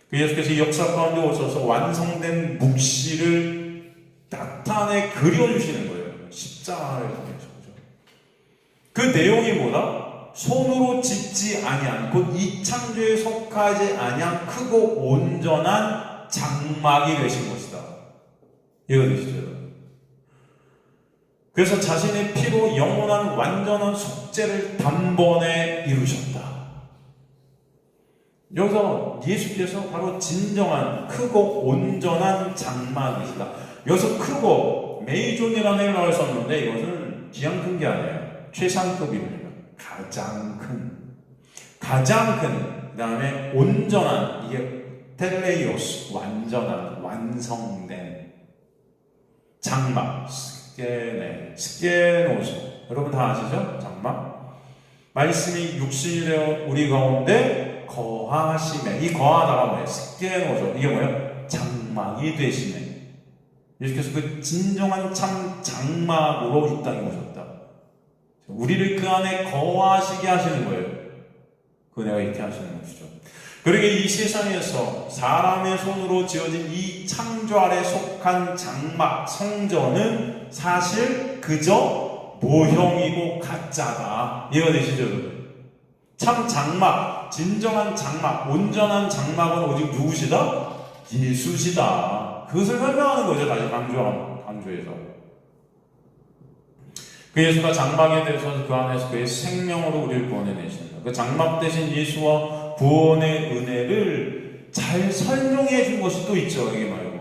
Speaker 1: 그 예수께서 이 역사 가운데 오셔서 완성된 묵시를 나타내 그려주시는 거예요. 십자가를 통해서. 그 내용이 뭐다? 손으로 짓지 아니한, 곧 이 창조에 속하지 아니한 크고 온전한 장막이 되신 것이다. 이해가 되시죠? 그래서 자신의 피로 영원한 완전한 속죄를 단번에 이루셨다. 여기서 예수께서 바로 진정한 크고 온전한 장막이시다. 여기서 크고, 메이존이라는 헬라어를 썼는데 이것은 그냥 큰 게 아니에요. 최상급입니다. 가장 큰. 그 다음에 온전한, 이게 텔레이오스, 완전한, 완성된 장막, 스케노스. 여러분 다 아시죠? 장막. 말씀이 육신이 되어 우리 가운데 거하심에, 이 거하다가 뭐예요? 스케노스. 이게 뭐예요? 장막이 되시네. 예수께서 그 진정한 참 장막으로 이 땅에 오셨다. 우리를 그 안에 거하시게 하시는 거예요. 그 은혜가 이렇게 하시는 것이죠. 그러게 이 세상에서 사람의 손으로 지어진 이 창조 아래 속한 장막, 성전은 사실 그저 모형이고 가짜다. 이해가 되시죠? 참 장막, 진정한 장막, 온전한 장막은 오직 누구시다? 예수시다. 그것을 설명하는 거죠. 다시 강조해서. 그 예수가 장막에 대해서 그 안에서 그의 생명으로 우리를 구원해내신다. 그 장막 대신 예수와 구원의 은혜를 잘 설명해 준 것이 또 있죠. 여기 말고.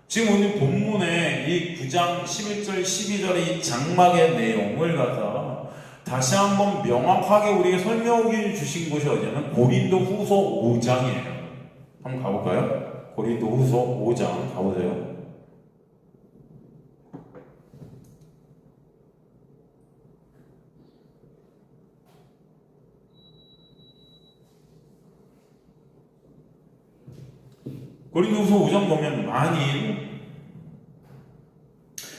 Speaker 1: 지금 오늘 본문에 이 9장 11절 12절의 이 장막의 내용을 갖다가 다시 한번 명확하게 우리에게 설명해 주신 곳이 어디냐면 고린도 후서 5장이에요. 한번 가볼까요? 고린도 후서 5장 가보세요. 고린도후서 5장 보면 만일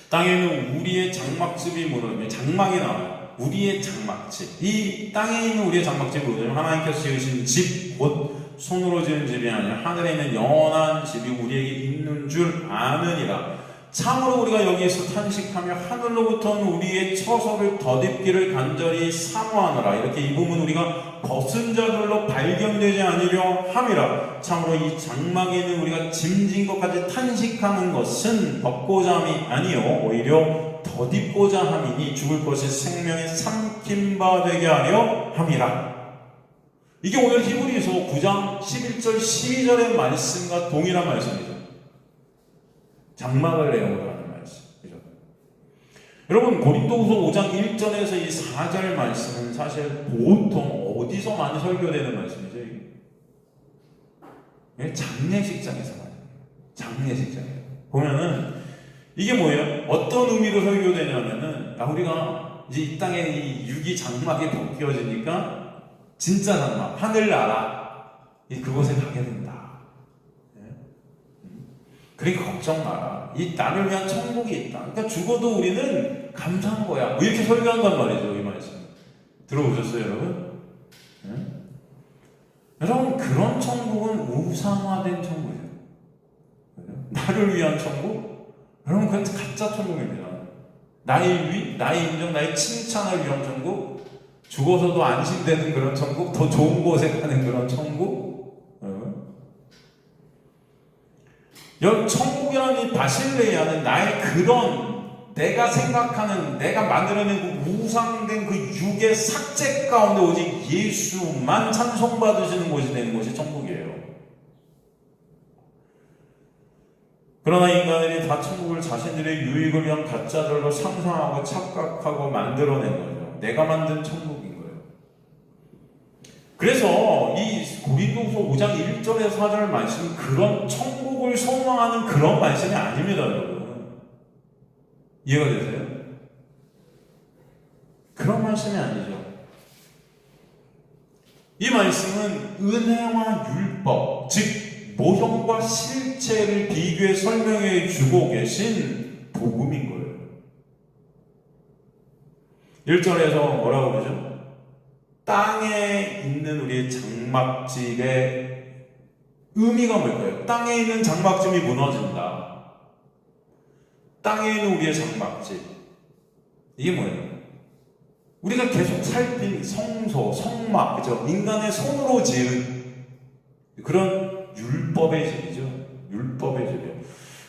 Speaker 1: 땅에 있는 우리의 장막집이 무너지면 장막이 나와요. 우리의 장막집. 이 땅에 있는 우리의 장막집이 무너지면 하나님께서 지으신 집, 곧 손으로 지은 집이 아니라 하늘에 있는 영원한 집이 우리에게 있는 줄 아느니라. 참으로 우리가 여기에서 탄식하며 하늘로부터는 우리의 처소를 덧입기를 간절히 사모하노라. 이렇게 이 부분 우리가 벗은 자들로 발견되지 않으려 함이라. 참으로 이 장막에 있는 우리가 짐진 것까지 탄식하는 것은 벗고자 함이 아니요 오히려 덧입고자 함이니 죽을 것이 생명에 삼킨 바 되게 하려 함이라. 이게 오늘 히브리서 9장 11절 12절의 말씀과 동일한 말씀이죠. 장막을 내용으로 하는 말씀. 그죠? 여러분, 고린도후서 5장 1절에서 이 4절 말씀은 사실 보통 어디서 많이 설교되는 말씀이죠? 이게 장례식장에서 많이. 장례식장에서. 보면은, 이게 뭐예요? 어떤 의미로 설교되냐면은, 우리가 이제 이 땅에 이 육이 장막에 벗겨지니까, 진짜 장막, 하늘나라, 그곳에 가게 된다. 그러니까 걱정 마라. 이 나를 위한 천국이 있다. 그러니까 죽어도 우리는 감사한 거야. 뭐 이렇게 설교한단 말이죠. 이 말씀. 들어보셨어요, 여러분? 네? 여러분, 그런 천국은 우상화된 천국이에요. 나를 위한 천국? 여러분, 그건 가짜 천국입니다. 나의 위, 나의 인정, 나의 칭찬을 위한 천국? 죽어서도 안심되는 그런 천국? 더 좋은 곳에 가는 그런 천국? 천국이라는 이 바실레아는 나의 그런 내가 생각하는 내가 만들어낸 그 우상된 그 육의 삭제 가운데 오직 예수만 찬송받으시는 곳이 되는 것이 천국이에요. 그러나 인간들이 다 천국을 자신들의 유익을 위한 가짜들로 상상하고 착각하고 만들어낸 거죠. 내가 만든 천국인 거예요. 그래서 이 고린도후서 5장 1절에서 4절 말씀은 그런 천국을 소망하는 그런 말씀이 아닙니다, 여러분. 이해가 되세요? 그런 말씀이 아니죠. 이 말씀은 은혜와 율법, 즉 모형과 실체를 비교해 설명해 주고 계신 복음인 거예요. 1절에서 뭐라고 그러죠? 땅에 있는 우리의 장막집의 의미가 뭘까요? 땅에 있는 장막집이 무너진다. 땅에 있는 우리의 장막집. 이게 뭐예요? 우리가 계속 살핀 성소, 성막, 그죠? 인간의 손으로 지은 그런 율법의 집이죠. 율법의 집이에요.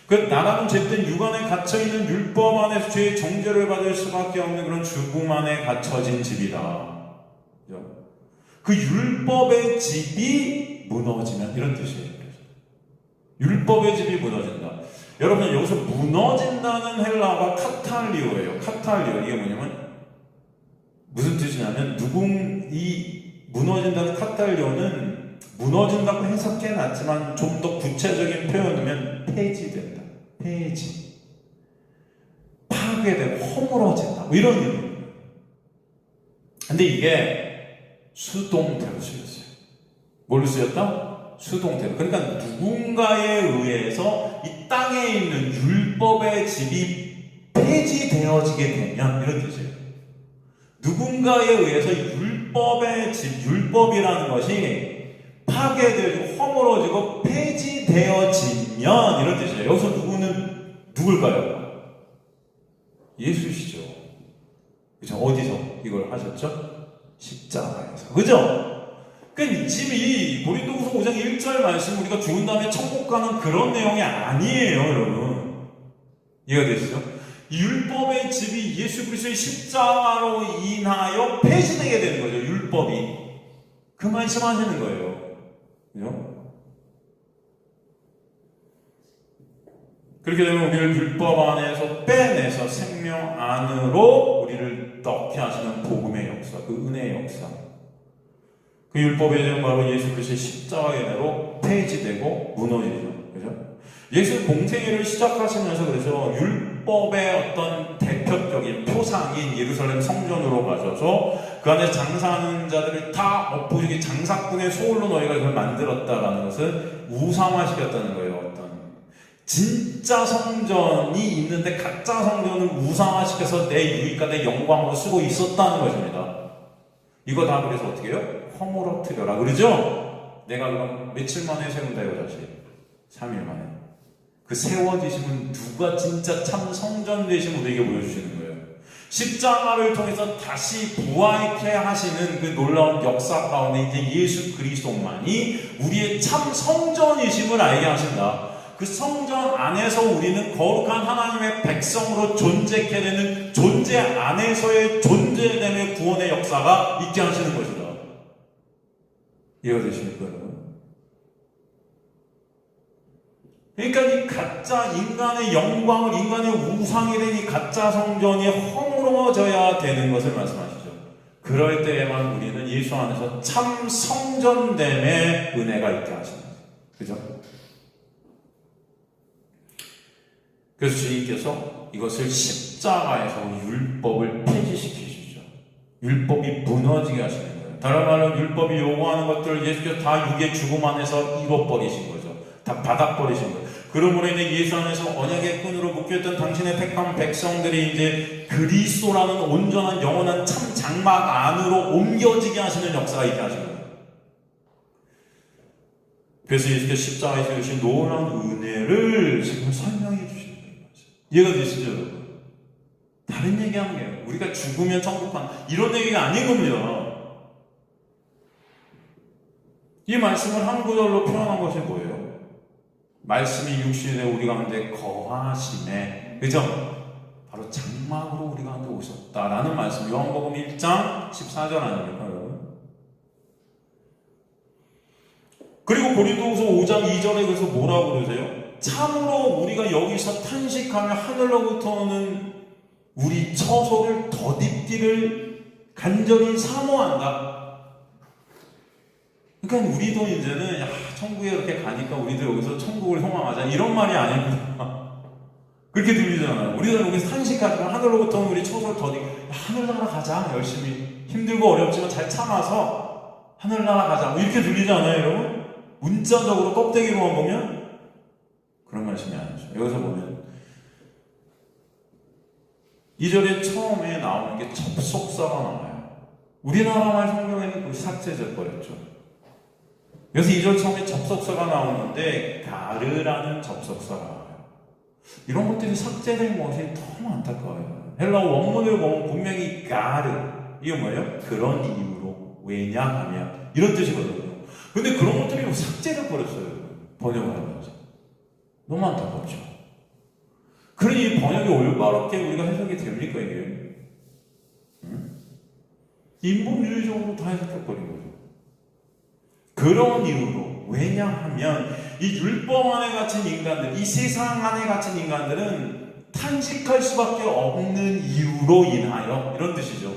Speaker 1: 그 나라는 어쨌든 육안에 갇혀있는 율법 안에서 죄의 정죄를 받을 수밖에 없는 그런 죽음 안에 갇혀진 집이다. 그 율법의 집이 무너지면 이런 뜻이에요. 율법의 집이 무너진다. 여러분 여기서 무너진다는 헬라어가 카탈리오예요. 카탈리오. 이게 뭐냐면 무슨 뜻이냐면 이 무너진다는 카탈리오는 무너진다고 해석해 놨지만 좀 더 구체적인 표현이면 폐지된다. 폐지. 파괴되고 허물어진다. 뭐 이런 의미예요. 근데 이게 수동태로 쓰였어요. 뭘로 쓰였다? 수동태로. 그러니까 누군가에 의해서 이 땅에 있는 율법의 집이 폐지되어지게 되면 이런 뜻이에요. 누군가에 의해서 율법의 집, 율법이라는 것이 파괴되고 허물어지고 폐지되어지면 이런 뜻이에요. 여기서 누구는 누굴까요? 예수시죠. 그죠? 어디서 이걸 하셨죠? 십자가에서. 그죠? 그러니까 지금 이 고린도후서 5장 1절 말씀 우리가 죽은 다음에 천국 가는 그런 내용이 아니에요, 여러분. 이해가 되시죠? 율법의 집이 예수 그리스도의 십자가로 인하여 폐지되게 되는 거죠, 율법이. 그 말씀 하시는 거예요. 그죠? 그렇게 되면 우리를 율법 안에서 빼내서 생명 안으로 우리를 넣게 하시는 복음의 역사, 그 은혜의 역사. 그 율법의 내용 바로 예수 그리스도의 십자가의 은혜로 폐지되고 무너지죠. 그죠? 예수 공생애를 시작하시면서 그래서 율법의 어떤 대표적인 표상인 예루살렘 성전으로 가셔서 그 안에 장사하는 자들을 다 엎부시기 장사꾼의 소홀로 너희가 그걸 만들었다라는 것을 우상화시켰다는 거예요. 진짜 성전이 있는데 가짜 성전을 우상화시켜서 내 유익과 내 영광으로 쓰고 있었다는 것입니다. 이거 다 그래서 어떻게 해요? 허물어뜨려라 그러죠? 내가 그럼 며칠 만에 세운다 이거지? 3일 만에. 그 세워지심은 누가 진짜 참 성전 되신 우리에게 보여주시는 거예요. 십자가를 통해서 다시 부활케 하시는 그 놀라운 역사 가운데 이제 예수 그리스도만이 우리의 참 성전이심을 알게 하신다. 그 성전 안에서 우리는 거룩한 하나님의 백성으로 존재케 되는 존재 안에서의 존재됨의 구원의 역사가 있게 하시는 것이다. 이해가 되십니까, 여러분? 그러니까 이 가짜 인간의 영광을 인간의 우상이 된 이 가짜 성전이 허물어져야 되는 것을 말씀하시죠. 그럴 때에만 우리는 예수 안에서 참 성전됨의 은혜가 있게 하시는 거죠. 그죠? 그래서 주님께서 이것을 십자가에서 율법을 폐지시키시죠. 율법이 무너지게 하시는 거예요. 다른 말로 율법이 요구하는 것들을 예수께서 다 육의 죽음 안에서 이뤄버리신 거죠. 다 받아버리신 거예요. 그러므로 이제 예수 안에서 언약의 끈으로 묶여있던 당신의 택한 백성들이 이제 그리스도라는 온전한 영원한 참 장막 안으로 옮겨지게 하시는 역사가 있게 하시는 거예요. 그래서 예수께서 십자가에서 주신 놀라운 은혜를 지금 설명해 주시는 거예요. 이해가 되시죠, 여러분? 다른 얘기하는 거예요. 우리가 죽으면 천국 간다 이런 얘기가 아닌 겁니다. 이 말씀을 한 구절로 표현한 것이 뭐예요? 말씀이 육신에 우리 가운데 거하심에, 그죠? 바로 장막으로 우리 가운데 오셨다라는 말씀. 요한복음 1장 14절 아닙니까, 여러분? 그리고 고린도후서 5장 2절에 그래서 뭐라고 그러세요? 참으로 우리가 여기서 탄식하며 하늘로부터 오는 우리 처소를 덧입기를 간절히 사모한다. 그러니까 우리도 이제는 천국에 이렇게 가니까 우리도 여기서 천국을 소망하자 이런 말이 아닙니다. 그렇게 들리잖아요. 우리도 여기서 탄식하지만 하늘로부터 오는 우리 처소를 덧입기, 하늘나라 가자. 열심히 힘들고 어렵지만 잘 참아서 하늘나라 가자. 뭐 이렇게 들리잖아요, 여러분. 문자적으로 껍데기로만 보면 그런 말씀이 아니죠. 여기서 보면 2절에 처음에 나오는 게 접속사가 나와요. 우리나라 말 성경에는 그것이 삭제돼 버렸죠. 그래서 2절 처음에 접속사가 나오는데 가르라는 접속사가 나와요. 이런 것들이 삭제된 것이 너무 안타까워요. 헬라어 원문을 보면 분명히 가르, 이게 뭐예요? 그런 이유로, 왜냐하면 이런 뜻이거든요. 근데 그런 것들이 삭제돼 버렸어요. 번역을 하면서. 너무 안타깝죠. 그러니 번역이 올바르게 우리가 해석이 됩니까, 이게? 인본주의적으로 다 해석해버린 거죠. 그런 이유로, 왜냐하면 이 율법 안에 갇힌 인간들, 이 세상 안에 갇힌 인간들은 탄식할 수밖에 없는 이유로 인하여, 이런 뜻이죠.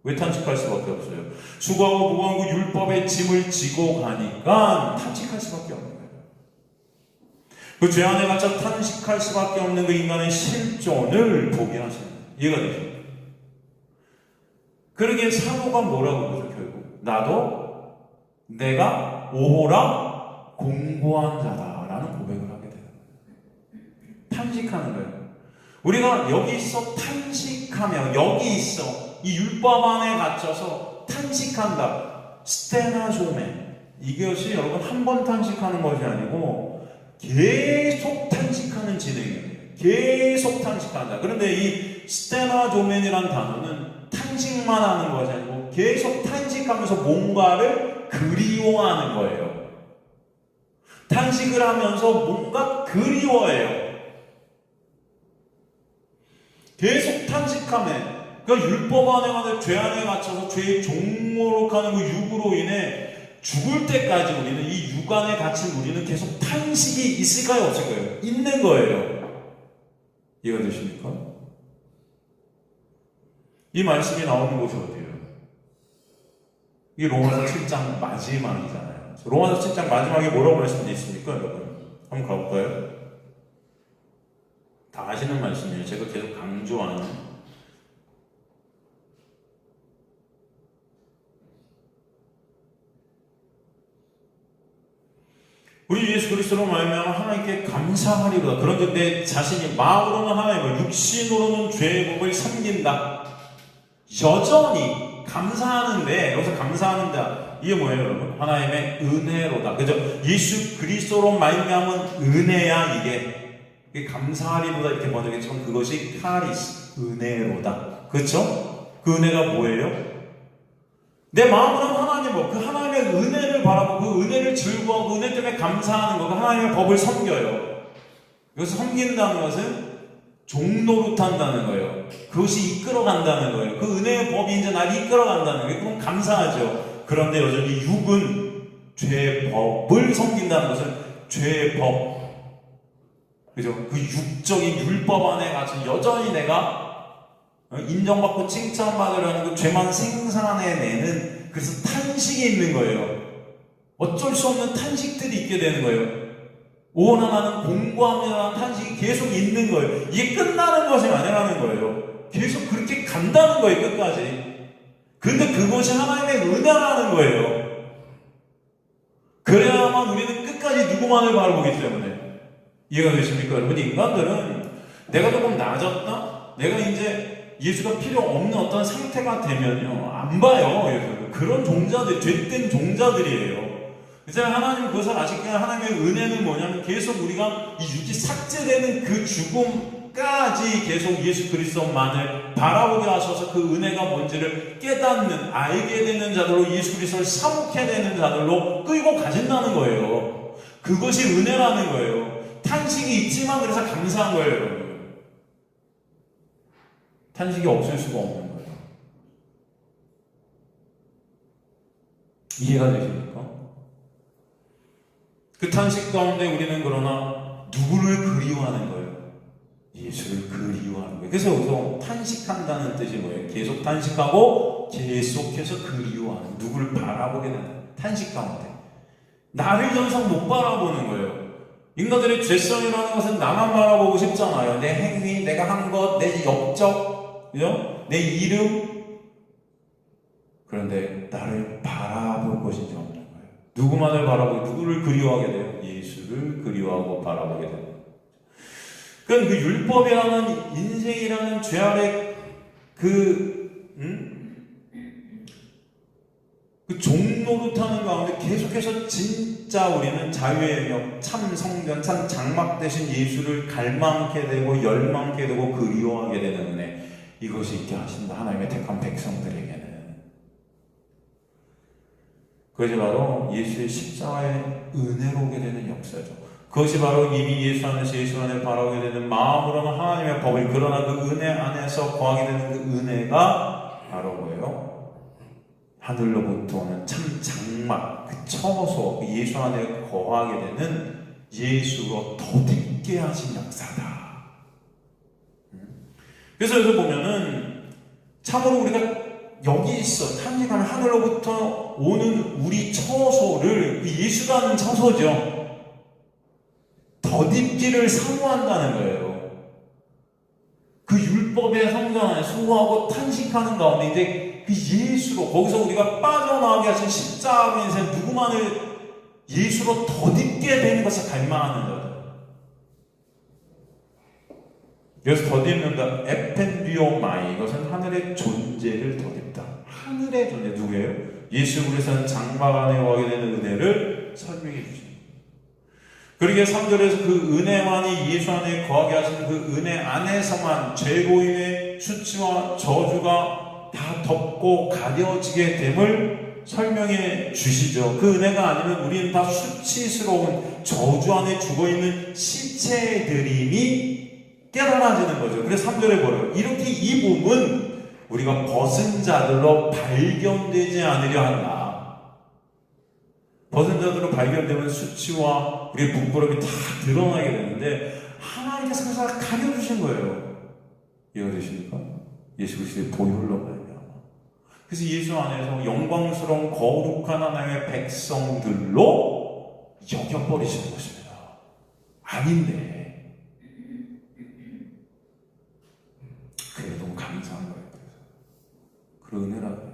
Speaker 1: 왜 탄식할 수밖에 없어요? 수고하고 무거운 그 율법의 짐을 지고 가니까 탄식할 수밖에 없는 거예요. 그 죄 안에 갇혀 탄식할 수밖에 없는 그 인간의 실존을 보게 하시는 거예요. 이해가 되죠? 그러기에 사도가 뭐라고 그러죠, 결국? 나도 내가 오호라 공고한 자다라는 고백을 하게 돼요. 탄식하는 거예요. 우리가 여기 있어 탄식하며, 여기 있어 이 율법 안에 갇혀서 탄식한다. 스테나조메. 이것이 여러분 한 번 탄식하는 것이 아니고 계속 탄식하는 진행이에요. 계속 탄식한다. 그런데 이 스테나조멘이라는 단어는 탄식만 하는 것이 아니고 계속 탄식하면서 뭔가를 그리워하는 거예요. 탄식을 하면서 뭔가 그리워해요. 계속 탄식하며, 그러니까 율법 안에 가서 죄 안에 갇혀서 죄의 종로록하는 그 육으로 인해 죽을 때까지 우리는 이 육 안에 갇힌 우리는 계속 탄식이 있을까요, 없을까요? 있는 거예요. 이해가 되십니까? 이 말씀이 나오는 곳이 어디예요? 이 로마서 7장 마지막이잖아요. 로마서 7장 마지막에 뭐라고 말씀되어 있습니까, 여러분? 한번 가볼까요? 다 아시는 말씀이에요. 제가 계속 강조하는. 우리 예수 그리스도 그리스도로 말미암아 하나님께 감사하리로다. 그런데 내 자신이 마음으로는 하나님을, 육신으로는 죄의 법을 섬긴다. 여전히 감사하는데, 여기서 감사하는다, 이게 뭐예요 여러분? 하나님의 은혜로다. 그죠? 예수 그리스도로 말미암은 은혜야. 이게 감사하리로다 이렇게 번역했지만 그것이 카리스, 은혜로다. 그렇죠? 그 은혜가 뭐예요? 내 마음으로 하나님을, 그 하나님의 은혜를 바라보고 그 은혜를 즐거워하고 은혜 때문에 감사하는 거, 그 하나님의 법을 섬겨요. 여기서 섬긴다는 것은 종노릇한다는 거예요. 그것이 이끌어간다는 거예요. 그 은혜의 법이 이제 나를 이끌어간다는 거예요. 그건 감사하죠. 그런데 여전히 육은 죄의 법을 섬긴다는 것은 죄의 법, 그죠? 그 육적인 율법 안에 갇힌 여전히 내가 인정받고 칭찬받으려는 그 죄만 생산해내는, 그래서 탄식이 있는 거예요. 어쩔 수 없는 탄식들이 있게 되는 거예요. 오원하나는 공부합니다라는 탄식이 계속 있는 거예요. 이게 끝나는 것이 아니라는 거예요. 계속 그렇게 간다는 거예요, 끝까지. 근데 그것이 하나님의 은혜라는 거예요. 그래야만 우리는 끝까지 누구만을 바라보기 때문에. 이해가 되십니까? 여러분, 인간들은 내가 조금 나아졌다? 내가 이제 예수가 필요 없는 어떤 상태가 되면요, 안 봐요. 예수를. 그런 종자들, 죄된 종자들이에요. 그래서 하나님 그것을 아시기에 하나님의 은혜는 뭐냐면 계속 우리가 이 육이 삭제되는 그 죽음까지 계속 예수 그리스도만을 바라보게 하셔서 그 은혜가 뭔지를 깨닫는, 알게 되는 자들로, 예수 그리스도를 사모하게 되는 자들로 끌고 가신다는 거예요. 그것이 은혜라는 거예요. 탄식이 있지만 그래서 감사한 거예요, 여러분. 탄식이 없을 수가 없는 거예요. 이해가 되십니까? 그 탄식 가운데 우리는 그러나 누구를 그리워하는 거예요? 예수를 그리워하는 거예요. 그래서 여기서 탄식한다는 뜻이 뭐예요? 계속 탄식하고 계속해서 그리워하는, 누구를 바라보게 되는 탄식 가운데. 나를 더 이상 못 바라보는 거예요. 인간들의 죄성이라는 것은 나만 바라보고 싶잖아요. 내 행위, 내가 한 것, 내 역적, 그죠? 내 이름. 그런데 나를 바라볼 것이 없는 거예요. 누구만을 바라보고, 누구를 그리워하게 돼요? 예수를 그리워하고 바라보게 돼요. 그러니까 그 율법이라는, 인생이라는 죄 아래 그 종노릇하는 가운데 계속해서 진짜 우리는 자유의 역, 참 성전, 참 장막 되신 예수를 갈망케 되고 열망케 되고 그리워하게 되는 은혜, 이것이 있게 하신다. 하나님의 택한 백성들에게는. 그것이 바로 예수의 십자가의 은혜로 오게 되는 역사죠. 그것이 바로 이미 예수 안에서 예수 안에 바라보게 되는, 마음으로는 하나님의 법을, 그러나 그 은혜 안에서 거하게 되는 그 은혜가 바로 뭐예요? 하늘로부터 오는 참 장막, 그 처소, 그 예수 안에 거하게 되는 예수로 덧입게 하신 역사다. 그래서 여기서 보면은 참으로 우리가 여기 있어, 탄식하는 하늘로부터 오는 우리 처소를, 그 예수라는 처소죠, 덧입기를 사모한다는 거예요. 그 율법의 성전 안에 수고하고 탄식하는 가운데 이제 그 예수로, 거기서 우리가 빠져나오게 하신 십자가 인생, 누구만을 예수로 덧입게 되는 것을 갈망하는 거죠. 그래서 덧입는다, 에펜디오마이, 이것은 하늘의 존재를 덧입다. 하늘의 존재, 누구예요? 예수 그리스도는 장막 안에 거하게 되는 은혜를 설명해 주십니다. 그러기에 3절에서 그 은혜만이 예수 안에 거하게 하시는 그 은혜 안에서만 죄고인의 수치와 저주가 다 덮고 가려지게 됨을 설명해 주시죠. 그 은혜가 아니면 우리는 다 수치스러운 저주 안에 죽어있는 시체들임이 깨달아지는 거죠. 그래서 3절에 뭐래요? 이렇게 이 몸은 우리가 벗은 자들로 발견되지 않으려 한다. 벗은 자들로 발견되면 수치와 우리의 부끄러움이 다 드러나게 되는데 하나님께서 그것을 가려주신 거예요. 이해가 되십니까? 예수 그리스도의 보혈로 말이야. 그래서 예수 안에서 영광스러운 거룩한 하나님의 백성들로 여겨버리시는 것입니다. 아닌데 그게 너무 감사한 거예요. 그런 은혜라고요.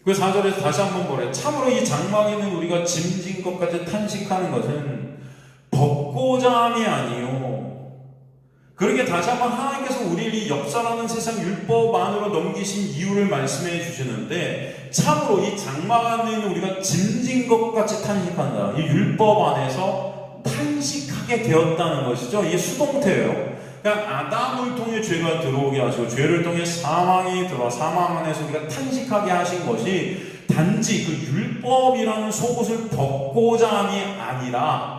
Speaker 1: 그 4절에서 다시 한번 보래요. 참으로 이 장막에는 우리가 짐진 것 같이 탄식하는 것은 벗고자 함이 아니요. 그렇게 다시 한번 하나님께서 우리를 이 역사라는 세상 율법 안으로 넘기신 이유를 말씀해 주시는데, 참으로 이 장막 안에 우리가 짐진 것 같이 탄식한다. 이 율법 안에서 탄식하게 되었다는 것이죠. 이게 수동태예요. 그러니까 아담을 통해 죄가 들어오게 하시고 죄를 통해 사망이 들어와 사망 안에서 우리가 탄식하게 하신 것이 단지 그 율법이라는 속옷을 벗고자 함이 아니라,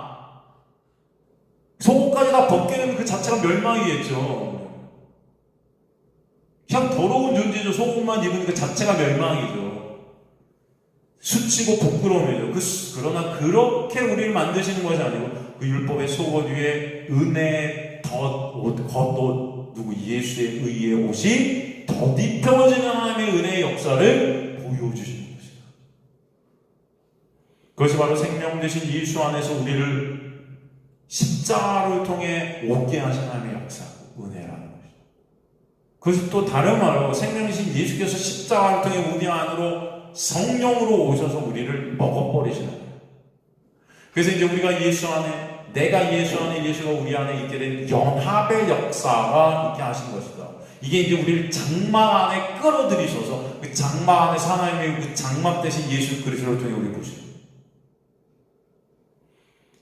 Speaker 1: 속옷까지 다 벗게 되면 그 자체가 멸망이겠죠. 그냥 더러운 존재죠. 속옷만 입은 그 자체가 멸망이죠. 수치고 부끄러움이죠. 그러나 그렇게 우리를 만드시는 것이 아니고 그 율법의 속옷 위에 은혜의 겉옷, 누구 예수의 의의 옷이 덧입혀지는 하나님의 은혜의 역사를 보여주시는 것이다. 그것이 바로 생명 되신 예수 안에서 우리를 십자가를 통해 오게 하신 하나님의 역사고 은혜라는 것이죠. 그것이 또 다른 말로 생명이신 예수께서 십자가를 통해 우리 안으로 성령으로 오셔서 우리를 먹어버리시는 거예요. 그래서 이제 우리가 예수 안에, 내가 예수 안에, 예수가 우리 안에 있게 된 연합의 역사가 있게 하신 것이다. 이게 이제 우리를 장막 안에 끌어들이셔서 그 장막 안에서 하나님의 그 장막 대신 예수 그리스도를 통해 우리 보시는 거예요.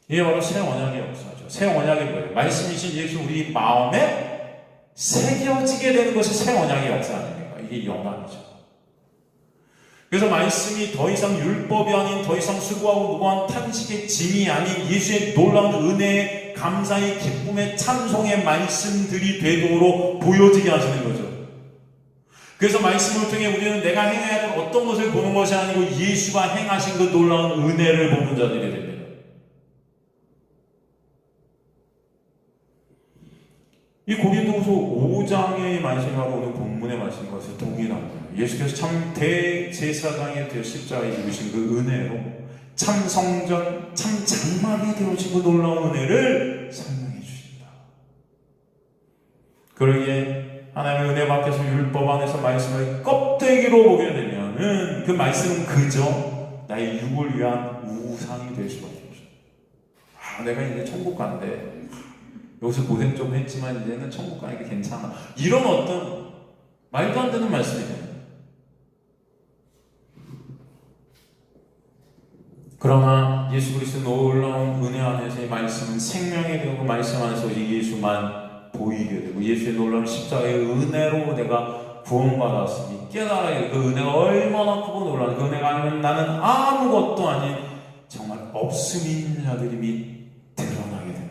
Speaker 1: 이게 바로 새 언약의 역사죠. 새 언약이 뭐예요? 말씀이신 예수 우리 마음에 새겨지게 되는 것이 새 언약의 역사 아닙니까? 이게 연합이죠. 그래서 말씀이 더 이상 율법이 아닌, 더 이상 수고하고 무거운 탄식의 짐이 아닌 예수의 놀라운 은혜의 감사의 기쁨의 찬송의 말씀들이 되도록 보여지게 하시는 거죠. 그래서 말씀을 통해 우리는 내가 행해야 할 어떤 것을 보는 것이 아니고 예수가 행하신 그 놀라운 은혜를 보는 자들이 됩니다. 이 고린도후서 5장의 말씀이 바로 오늘 본문의 말씀인 것에 동일합니다. 예수께서 참 대제사장이 되어 십자가에 입으신 그 은혜로 참 성전, 참 장막이 되어진 그 놀라운 은혜를 설명해 주십니다. 그러기에 하나님의 은혜 밖에서 율법 안에서 말씀을 껍데기로 보게 되면은 그 말씀은 그저 나의 육을 위한 우상이 될 수밖에 없어요. 내가 이제 천국 간대. 여기서 고생 좀 했지만 이제는 천국 가니까 괜찮아. 이런 어떤 말도 안 되는 말씀이 됩니다. 그러나 예수 그리스도의 놀라운 은혜 안에서 이 말씀은 생명이 되고 말씀 안에서 예수만 보이게 되고 예수의 놀라운 십자가의 은혜로 내가 구원받았으니 깨달아야 그 은혜가 얼마나 크고 놀라운 그 은혜가 아니면 나는 아무것도 아닌 정말 없음 있는 자들이 드러나게 됩니다.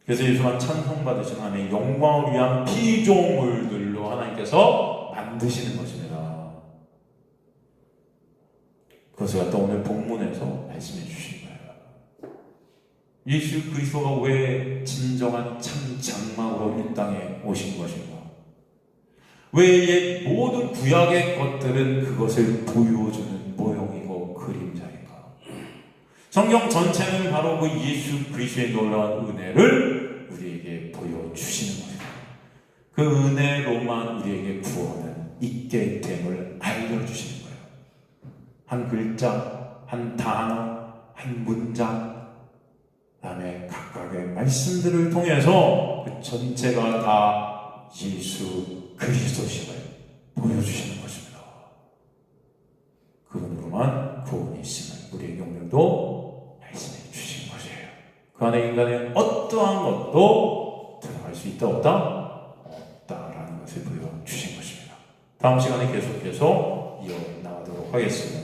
Speaker 1: 그래서 예수만 찬송받으신 하나님의 영광을 위한 피조물들로 하나님께서 만드시는 것입니다. 그것을 갖다 오늘 본문에서 말씀해 주신 거예요. 예수 그리스도가 왜 진정한 참 장막으로 이 땅에 오신 것인가? 왜 모든 구약의 것들은 그것을 보여주는 모형이고 그림자인가? 성경 전체는 바로 그 예수 그리스도의 놀라운 은혜를 우리에게 보여주시는 것입니다. 그 은혜로만 우리에게 구원은 있게 됨을 알려주시는 거예요. 한 글자, 한 단어, 한 문장, 그 다음에 각각의 말씀들을 통해서 그 전체가 다 예수 그리스도심을 보여주시는 것입니다. 그분으로만 구원이 있음을 우리에게 오늘도 말씀해 주신 것이에요. 그 안에 인간의 어떠한 것도 들어갈 수 있다 없다? 없다라는 것을 보여주신 것입니다. 다음 시간에 계속해서 이어나가도록 하겠습니다.